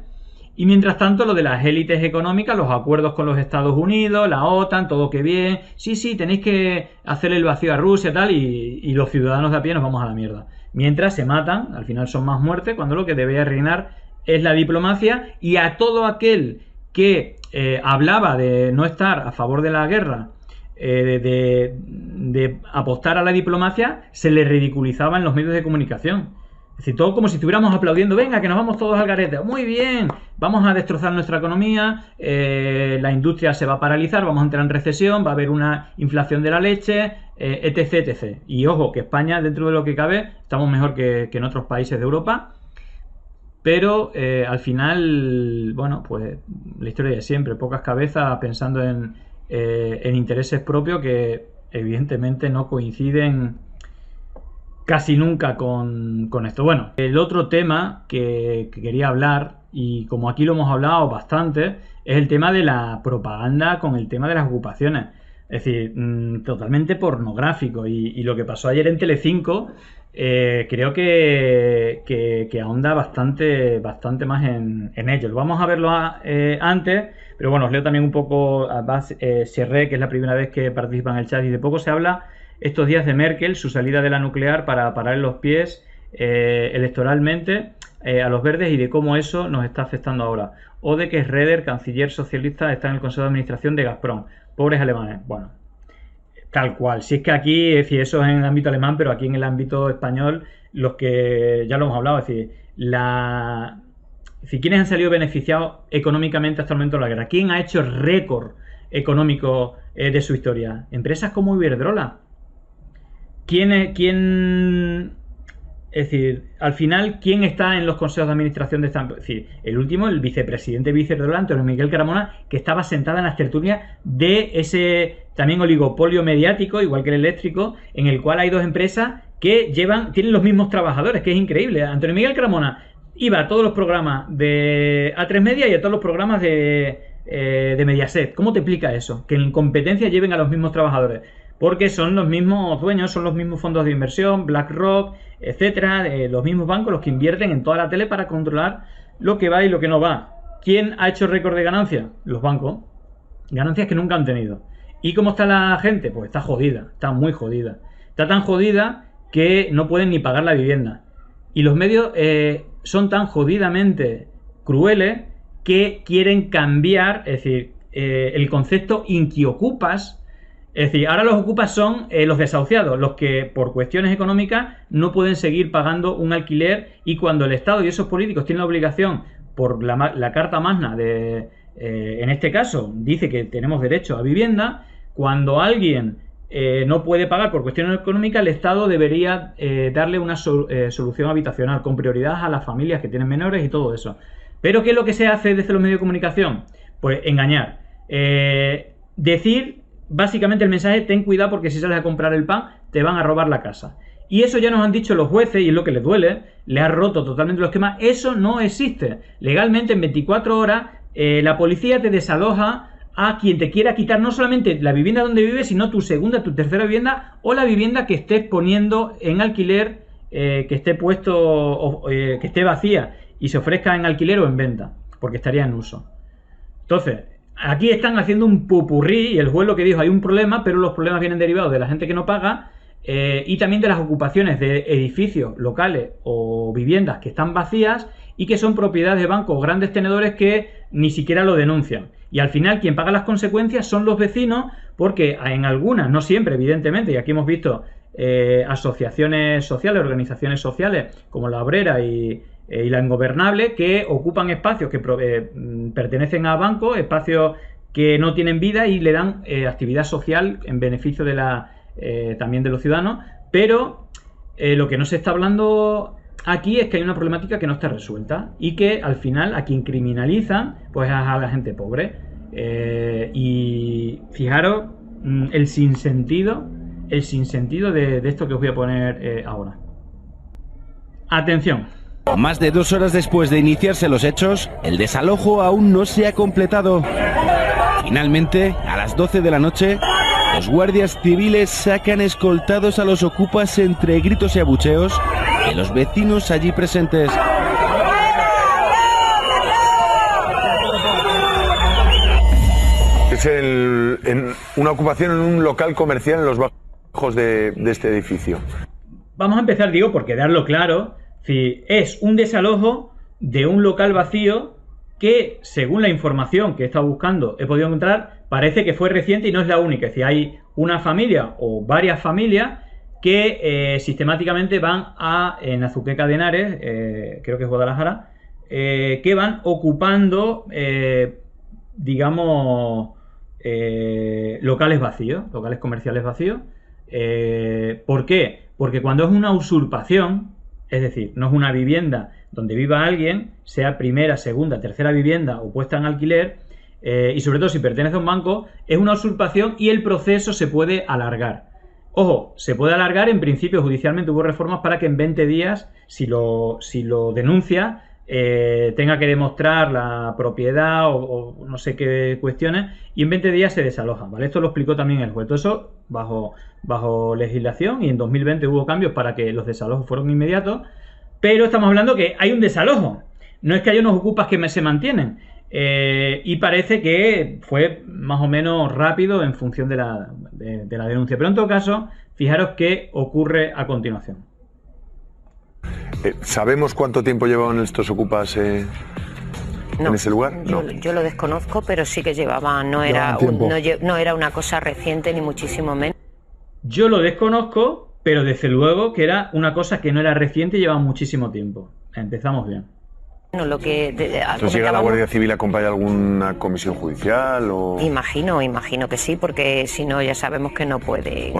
S3: Y mientras tanto, lo de las élites económicas, los acuerdos con los Estados Unidos, la OTAN, todo que bien, sí, tenéis que hacerle el vacío a Rusia tal, y los ciudadanos de a pie nos vamos a la mierda. Mientras se matan, al final son más muertes, cuando lo que debería reinar es la diplomacia, y a todo aquel que hablaba de no estar a favor de la guerra, de apostar a la diplomacia, se le ridiculizaba en los medios de comunicación. Es decir, todo como si estuviéramos aplaudiendo, venga, que nos vamos todos al garete, muy bien, vamos a destrozar nuestra economía, la industria se va a paralizar, vamos a entrar en recesión, va a haber una inflación de la leche, etc. Y ojo, que España, dentro de lo que cabe, estamos mejor que en otros países de Europa, pero al final, bueno, pues la historia de siempre, pocas cabezas pensando en intereses propios que evidentemente no coinciden casi nunca con esto. Bueno, el otro tema que quería hablar, y como aquí lo hemos hablado bastante, es el tema de la propaganda con el tema de las ocupaciones. Es decir, totalmente pornográfico. Y lo que pasó ayer en Telecinco, creo que ahonda bastante más en ello. Vamos a verlo antes, pero bueno, os leo también un poco a Bas Serré, que es la primera vez que participa en el chat, y de poco se habla estos días de Merkel, su salida de la nuclear para parar los pies electoralmente a los verdes, y de cómo eso nos está afectando ahora. O de que Schröder, canciller socialista, está en el Consejo de Administración de Gazprom. Pobres alemanes. Bueno, tal cual. Si es que aquí, es decir, eso es en el ámbito alemán, pero aquí en el ámbito español, los que ya lo hemos hablado, es decir, ¿quiénes han salido beneficiados económicamente hasta el momento de la guerra? ¿Quién ha hecho récord económico de su historia? Empresas como Iberdrola. Es decir, al final, ¿quién está en los consejos de administración de esta empresa? Es decir, el último, el vicepresidente de Iberdrola, Antonio Miguel Carmona, que estaba sentada en las tertulias de ese también oligopolio mediático, igual que el eléctrico, en el cual hay dos empresas que tienen los mismos trabajadores, que es increíble. Antonio Miguel Carmona iba a todos los programas de A3 Media y a todos los programas de Mediaset. ¿Cómo te explica eso? Que en competencia lleven a los mismos trabajadores. Porque son los mismos dueños, son los mismos fondos de inversión, BlackRock, etcétera, los mismos bancos los que invierten en toda la tele para controlar lo que va y lo que no va. ¿Quién ha hecho récord de ganancias? Los bancos. Ganancias que nunca han tenido. ¿Y cómo está la gente? Pues está jodida, está muy jodida. Está tan jodida que no pueden ni pagar la vivienda. Y los medios son tan jodidamente crueles que quieren cambiar, es decir, el concepto inquiocupas. Es decir, ahora los ocupas son los desahuciados, los que por cuestiones económicas no pueden seguir pagando un alquiler, y cuando el Estado y esos políticos tienen la obligación, por la Carta Magna, en este caso, dice que tenemos derecho a vivienda, cuando alguien no puede pagar por cuestiones económicas, el Estado debería darle una solución habitacional con prioridad a las familias que tienen menores y todo eso. Pero ¿qué es lo que se hace desde los medios de comunicación? Pues engañar. Decir... Básicamente el mensaje, ten cuidado porque si sales a comprar el pan te van a robar la casa. Y eso ya nos han dicho los jueces, y es lo que les duele, le ha roto totalmente los esquemas. Eso no existe. Legalmente en 24 horas la policía te desaloja a quien te quiera quitar no solamente la vivienda donde vives, sino tu segunda, tu tercera vivienda o la vivienda que estés poniendo en alquiler, que esté puesto, que esté vacía y se ofrezca en alquiler o en venta, porque estaría en uso. Entonces, aquí están haciendo un popurrí y el juez lo que dijo, hay un problema, pero los problemas vienen derivados de la gente que no paga y también de las ocupaciones de edificios, locales o viviendas que están vacías y que son propiedad de bancos, grandes tenedores que ni siquiera lo denuncian. Y al final quien paga las consecuencias son los vecinos, porque en algunas, no siempre evidentemente, y aquí hemos visto asociaciones sociales, organizaciones sociales como La Obrera y La Ingobernable, que ocupan espacios que pertenecen a bancos, espacios que no tienen vida y le dan actividad social en beneficio de también de los ciudadanos, pero lo que no se está hablando aquí es que hay una problemática que no está resuelta y que al final a quien criminalizan pues a la gente pobre. Y fijaros el sinsentido de esto que os voy a poner ahora. Atención.
S13: Más de 2 horas después de iniciarse los hechos, el desalojo aún no se ha completado. Finalmente, a las 12 de la noche, los guardias civiles sacan escoltados a los ocupas entre gritos y abucheos de los vecinos allí presentes.
S2: Es en una ocupación en un local comercial en los bajos de este edificio.
S3: Vamos a empezar, digo, por quedarlo claro, si es un desalojo de un local vacío que, según la información que he estado buscando, he podido encontrar, parece que fue reciente y no es la única. Es decir, hay una familia o varias familias que sistemáticamente van en Azuqueca de Henares, creo que es Guadalajara, que van ocupando, digamos, locales vacíos, locales comerciales vacíos. ¿Por qué? Porque cuando es una usurpación, es decir, no es una vivienda donde viva alguien, sea primera, segunda, tercera vivienda o puesta en alquiler, y sobre todo si pertenece a un banco, es una usurpación y el proceso se puede alargar. Ojo, se puede alargar, en principio judicialmente hubo reformas para que en 20 días, si lo denuncia, tenga que demostrar la propiedad o no sé qué cuestiones, y en 20 días se desaloja, ¿vale? Esto lo explicó también el juez. Todo eso bajo legislación, y en 2020 hubo cambios para que los desalojos fueran inmediatos, pero estamos hablando que hay un desalojo, no es que haya unos ocupas que se mantienen, y parece que fue más o menos rápido en función de la denuncia. Pero en todo caso, fijaros qué ocurre a continuación.
S2: ¿Sabemos cuánto tiempo llevaban estos ocupas en ese lugar? No.
S14: Yo lo desconozco, pero sí que llevaban, no era una cosa reciente ni muchísimo menos.
S3: Yo lo desconozco, pero desde luego que era una cosa que no era reciente y llevaba muchísimo tiempo. Empezamos bien.
S14: Lo que
S2: ¿Entonces llega la Guardia Civil, acompaña alguna comisión judicial? O...
S14: Imagino que sí, porque si no ya sabemos que no pueden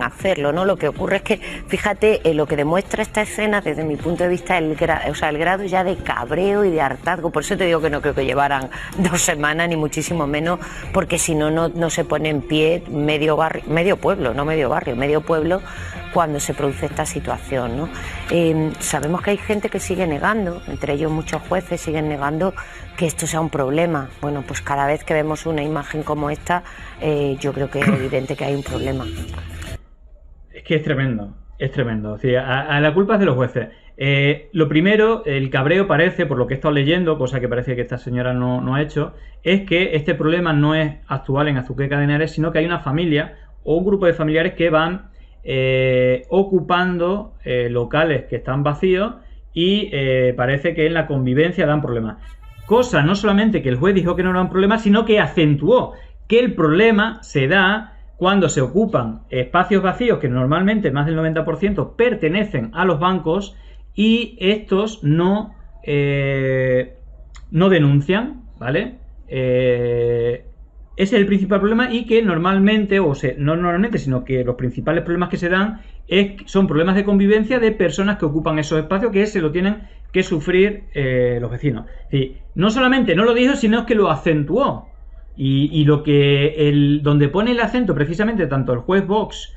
S14: hacerlo, ¿no? Lo que ocurre es que, fíjate, lo que demuestra esta escena desde mi punto de vista, el grado ya de cabreo y de hartazgo. Por eso te digo que no creo que llevaran 2 semanas, ni muchísimo menos, porque si no se pone en pie medio pueblo cuando se produce esta situación, ¿no? Sabemos que hay gente que sigue negando, entre ellos muchos jueces siguen negando que esto sea un problema. Bueno, pues cada vez que vemos una imagen como esta, yo creo que es evidente que hay un problema.
S3: Es que es tremendo, es tremendo. O sea, a la culpa es de los jueces. Lo primero, el cabreo parece, por lo que he estado leyendo, cosa que parece que esta señora no ha hecho, es que este problema no es actual en Azuqueca de Henares, sino que hay una familia o un grupo de familiares que van ocupando locales que están vacíos y parece que en la convivencia dan problemas. Cosa no solamente que el juez dijo que no era un problema, sino que acentuó que el problema se da cuando se ocupan espacios vacíos que normalmente más del 90% pertenecen a los bancos y estos no denuncian, ¿vale? Ese es el principal problema y que normalmente, no normalmente, sino que los principales problemas que se dan son problemas de convivencia de personas que ocupan esos espacios que se lo tienen que sufrir los vecinos. Es decir, no solamente no lo dijo, sino que lo acentuó. Y lo que donde pone el acento precisamente tanto el juez Vox,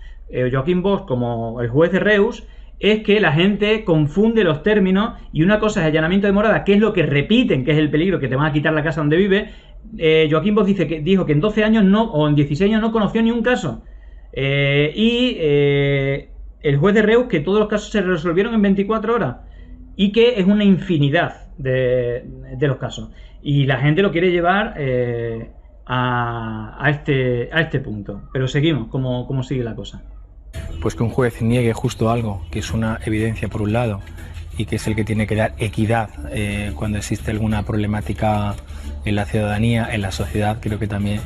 S3: Joaquín Vox, como el juez de Reus, es que la gente confunde los términos y una cosa es allanamiento de morada, que es lo que repiten, que es el peligro, que te van a quitar la casa donde vive. Joaquín Bosch dijo que en 12 años o en 16 años no conoció ni un caso. El juez de Reus que todos los casos se resolvieron en 24 horas y que es una infinidad de los casos. Y la gente lo quiere llevar a este punto. Pero seguimos, ¿cómo sigue la cosa?
S15: Pues que un juez niegue justo algo, que es una evidencia por un lado, y que es el que tiene que dar equidad cuando existe alguna problemática en la ciudadanía, en la sociedad. Creo que también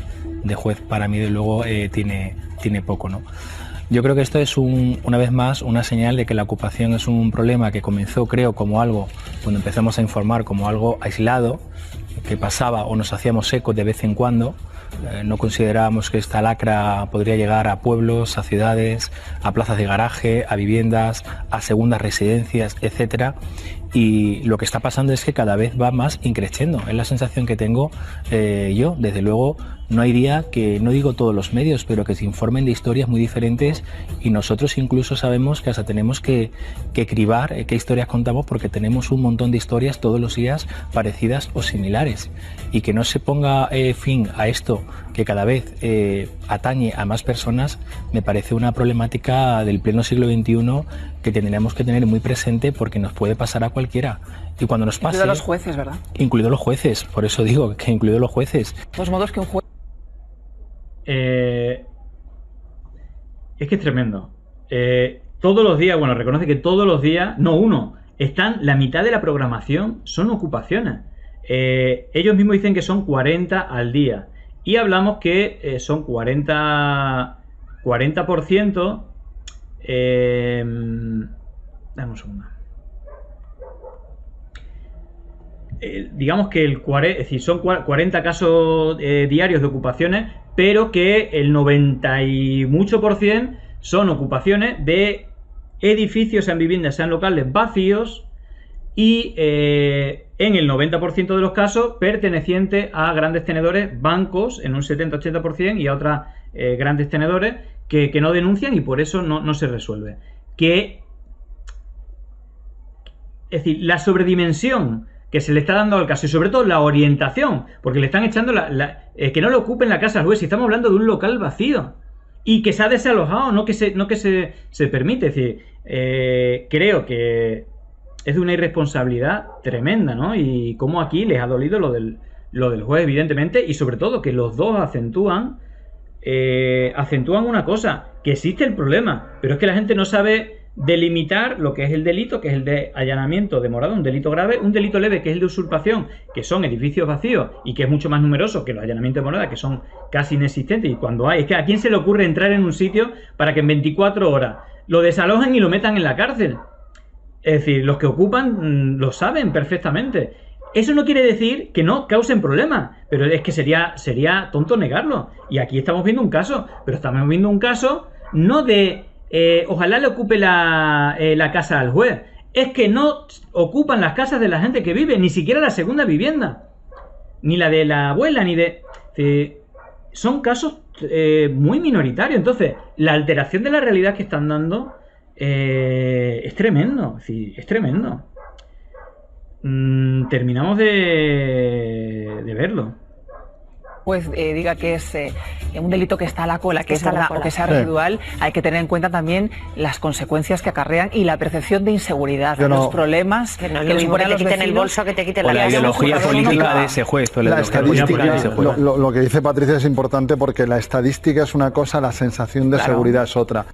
S15: de juez para mí de luego tiene poco, ¿no? Yo creo que esto es una vez más una señal de que la ocupación es un problema que comenzó, creo, como algo, cuando empezamos a informar, como algo aislado, que pasaba o nos hacíamos eco de vez en cuando. No considerábamos que esta lacra podría llegar a pueblos, a ciudades, a plazas de garaje, a viviendas, a segundas residencias, etcétera. Y lo que está pasando es que cada vez va más increciendo. Es la sensación que tengo yo. Desde luego, no hay día que, no digo todos los medios, pero que se informen de historias muy diferentes, y nosotros incluso sabemos que hasta tenemos que cribar qué historias contamos, porque tenemos un montón de historias todos los días parecidas o similares. Y que no se ponga fin a esto, que cada vez atañe a más personas, me parece una problemática del pleno siglo XXI que tendríamos que tener muy presente, porque nos puede pasar a cualquiera. Y cuando nos pase...
S16: Incluidos los jueces, ¿verdad?
S15: Incluidos los jueces, por eso digo que incluidos los jueces.
S16: De todos modos, que un juez...
S3: Es que es tremendo. Todos los días, bueno, reconoce que todos los días, no uno, la mitad de la programación son ocupaciones. Ellos mismos dicen que son 40 al día. Y hablamos que son 40%. Dame un segundo. Digamos que es decir, son 40 casos diarios de ocupaciones, pero que el 90 y mucho % son ocupaciones de edificios, sean viviendas, sean locales vacíos, y en el 90% de los casos pertenecientes a grandes tenedores, bancos en un 70-80%, y a otras grandes tenedores que no denuncian, y por eso no se resuelve. Es decir, la sobredimensión que se le está dando al caso, y sobre todo la orientación, porque le están echando que no le ocupen la casa al juez, si estamos hablando de un local vacío y que se ha desalojado, no que se permite. Es decir, creo que es de una irresponsabilidad tremenda, ¿no? Y cómo aquí les ha dolido lo del juez, evidentemente, y sobre todo que los dos acentúan una cosa, que existe el problema, pero es que la gente no sabe delimitar lo que es el delito, que es el de allanamiento de morada, un delito grave, un delito leve, que es el de usurpación, que son edificios vacíos y que es mucho más numeroso que los allanamientos de morada, que son casi inexistentes. Y cuando es que ¿a quién se le ocurre entrar en un sitio para que en 24 horas lo desalojen y lo metan en la cárcel? Es decir, los que ocupan lo saben perfectamente. Eso no quiere decir que no causen problemas, pero es que sería tonto negarlo. Y aquí estamos viendo un caso, pero estamos viendo un caso no de ojalá le ocupe la casa al juez. Es que no ocupan las casas de la gente que vive, ni siquiera la segunda vivienda, ni la de la abuela, ni de... son casos muy minoritarios. Entonces, la alteración de la realidad que están dando es tremendo. Es tremendo. Terminamos de verlo.
S16: Pues diga que es un delito que está a la cola, que es verdad o que sea residual, hay que tener en cuenta también las consecuencias que acarrean y la percepción de inseguridad, los problemas
S14: que no es lo mismo que te quiten el bolso que te quiten la
S15: ideología política de ese juez.
S17: La estadística, lo que dice Patricia es importante, porque la estadística es una cosa, la sensación de seguridad es otra.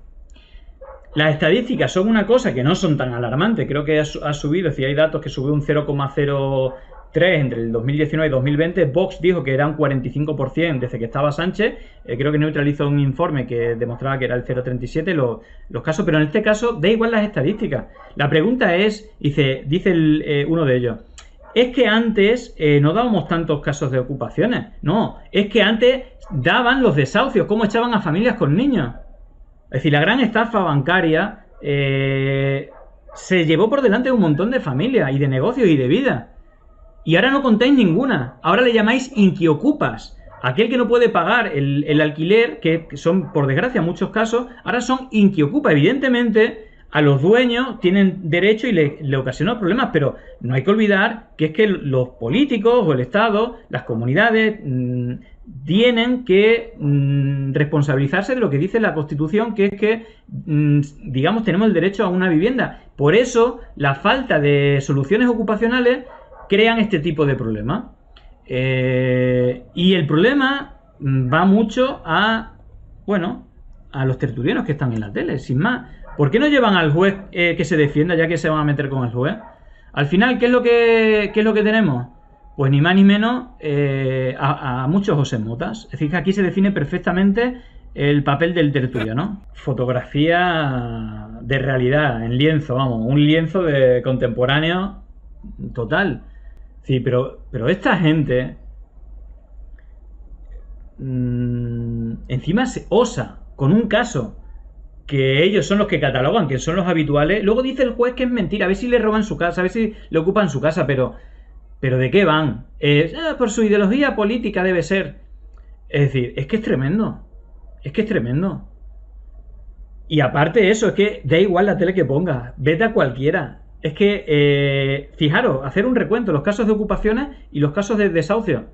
S3: Las estadísticas son una cosa que no son tan alarmantes. Creo que ha subido, es decir, hay datos que subió un 0,03 entre el 2019 y 2020. Vox dijo que era un 45% desde que estaba Sánchez. Creo que neutralizó un informe que demostraba que era el 0,37 los casos, pero en este caso da igual las estadísticas. La pregunta es, dice uno de ellos, es que antes no dábamos tantos casos de ocupaciones. No, es que antes daban los desahucios, cómo echaban a familias con niños. Es decir, la gran estafa bancaria se llevó por delante un montón de familias y de negocios y de vida. Y ahora no contáis ninguna. Ahora le llamáis inquiocupas. Aquel que no puede pagar el alquiler, que son, por desgracia, muchos casos, ahora son inquiocupas. Evidentemente, a los dueños tienen derecho y le ocasiona problemas, pero no hay que olvidar que es que los políticos o el Estado, las comunidades, tienen que responsabilizarse de lo que dice la Constitución, que es que, digamos, tenemos el derecho a una vivienda. Por eso, la falta de soluciones ocupacionales crean este tipo de problemas. Y el problema va mucho a los tertulianos que están en la tele, sin más. ¿Por qué no llevan al juez que se defienda, ya que se van a meter con el juez? Al final, ¿qué es lo que tenemos? Pues ni más ni menos a muchos José Motas. Es decir, que aquí se define perfectamente el papel del tertuliano. Fotografía de realidad, en lienzo, vamos, un lienzo de contemporáneo total. Sí, pero esta gente encima se osa con un caso que ellos son los que catalogan, que son los habituales. Luego dice el juez que es mentira, a ver si le roban su casa, a ver si le ocupan su casa, pero ¿de qué van? Por su ideología política debe ser. Es decir, es que es tremendo. Es que es tremendo. Y aparte de eso, es que da igual la tele que pongas, vete a cualquiera. Es que, fijaros, hacer un recuento, los casos de ocupaciones y los casos de desahucio.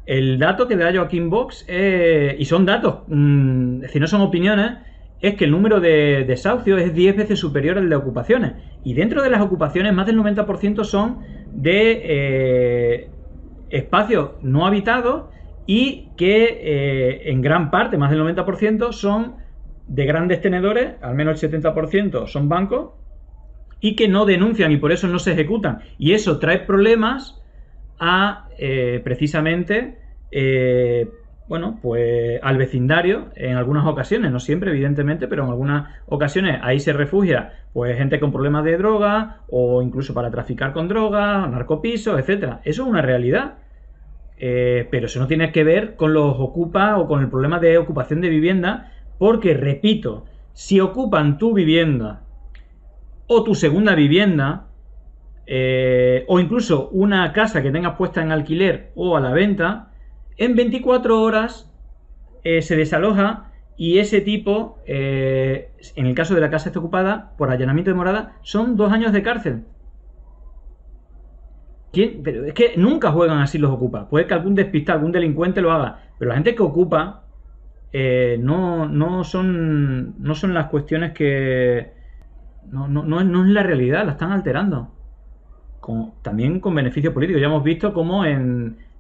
S3: El dato que da Joaquín Vox, y son datos, es decir, no son opiniones, es que el número de desahucios es 10 veces superior al de ocupaciones. Y dentro de las ocupaciones, más del 90% son de espacios no habitados y que en gran parte, más del 90%, son de grandes tenedores, al menos el 70% son bancos, y que no denuncian y por eso no se ejecutan. Y eso trae problemas a precisamente pues al vecindario en algunas ocasiones, no siempre evidentemente, pero en algunas ocasiones ahí se refugia pues gente con problemas de droga o incluso para traficar con droga, narcopisos, etcétera. Eso es una realidad, pero eso no tiene que ver con los ocupas o con el problema de ocupación de vivienda, porque repito, si ocupan tu vivienda o tu segunda vivienda, o incluso una casa que tengas puesta en alquiler o a la venta, en 24 horas se desaloja y ese tipo, en el caso de la casa esté ocupada, por allanamiento de morada, son 2 años de cárcel. Pero es que nunca juegan así los ocupas. Puede que algún despistado, algún delincuente lo haga, pero la gente que ocupa no son las cuestiones que... No es la realidad, la están alterando. También con beneficio político. Ya hemos visto cómo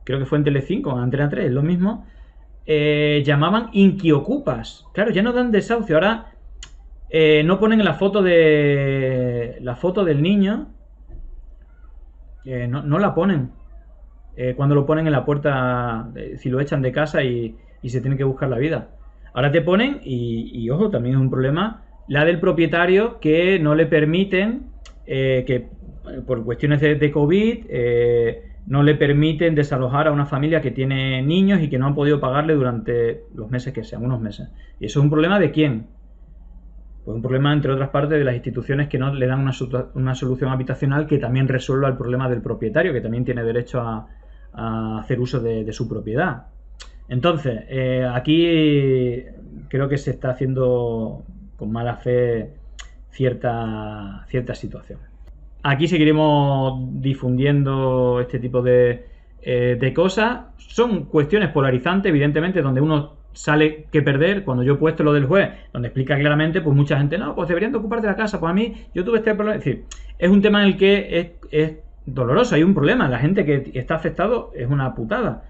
S3: creo que fue en Telecinco, en Antena 3, es lo mismo, llamaban inquiocupas. Claro, ya no dan desahucio, ahora no ponen la foto del niño, no la ponen. Cuando lo ponen en la puerta, si lo echan de casa y se tiene que buscar la vida. Ahora te ponen, y ojo, también es un problema, la del propietario, que no le permiten, que por cuestiones de COVID, no le permiten desalojar a una familia que tiene niños y que no han podido pagarle durante los meses que sean, unos meses. ¿Y eso es un problema de quién? Pues un problema, entre otras partes, de las instituciones que no le dan una solución habitacional que también resuelva el problema del propietario, que también tiene derecho a hacer uso de su propiedad. Entonces, aquí creo que se está haciendo con mala fe cierta situación. Aquí seguiremos difundiendo este tipo de cosas. Son cuestiones polarizantes, evidentemente, donde uno sale que perder. Cuando yo he puesto lo del juez, donde explica claramente, pues mucha gente, no, pues deberían de ocuparte de la casa. Pues a mí, yo tuve este problema. Es decir, es un tema en el que es doloroso, hay un problema. La gente que está afectado es una putada.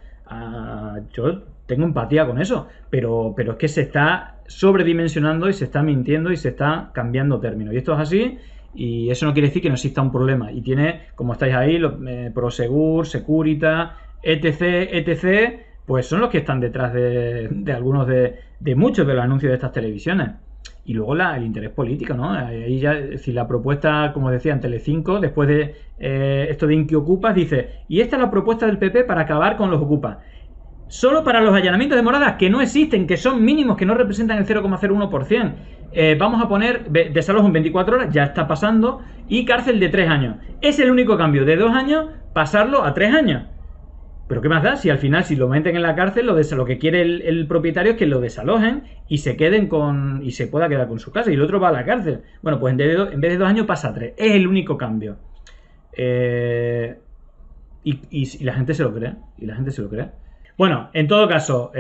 S3: Yo tengo empatía con eso, pero es que se está sobredimensionando y se está mintiendo y se está cambiando términos. Y esto es así. Y eso no quiere decir que no exista un problema. Y tiene, como estáis ahí, Prosegur, Securitas, etc., pues son los que están detrás de algunos de muchos de los anuncios de estas televisiones. Y luego el interés político, ¿no? Ahí ya, si la propuesta, como decía, en Telecinco, después de esto de Inquiocupas, dice, y esta es la propuesta del PP para acabar con los ocupas. Solo para los allanamientos de moradas, que no existen, que son mínimos, que no representan el 0,01%. Vamos a poner desalojo en 24 horas, ya está pasando, y cárcel de 3 años. Es el único cambio, de 2 años pasarlo a 3 años. Pero ¿qué más da? Si al final, si lo meten en la cárcel, lo que quiere el propietario es que lo desalojen y se queden y se pueda quedar con su casa y el otro va a la cárcel. Bueno, pues en vez de 2 años pasa a 3. Es el único cambio. Y la gente se lo cree. Bueno, en todo caso,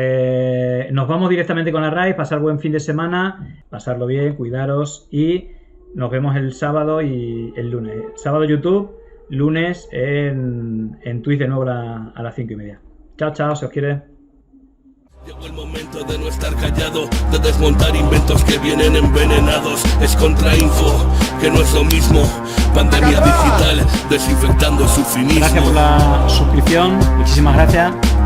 S3: nos vamos directamente con la RAID. Pasar buen fin de semana, pasarlo bien, cuidaros y nos vemos el sábado y el lunes. Sábado YouTube, lunes en Twitch de nuevo a las 5:30. Chao, se os quiere.
S1: Llegó el momento de no estar callado, de desmontar inventos que vienen envenenados. Es contrainfo, que no es lo mismo. Pandemia digital, desinfectando su cinismo.
S18: Gracias por la suscripción, muchísimas gracias.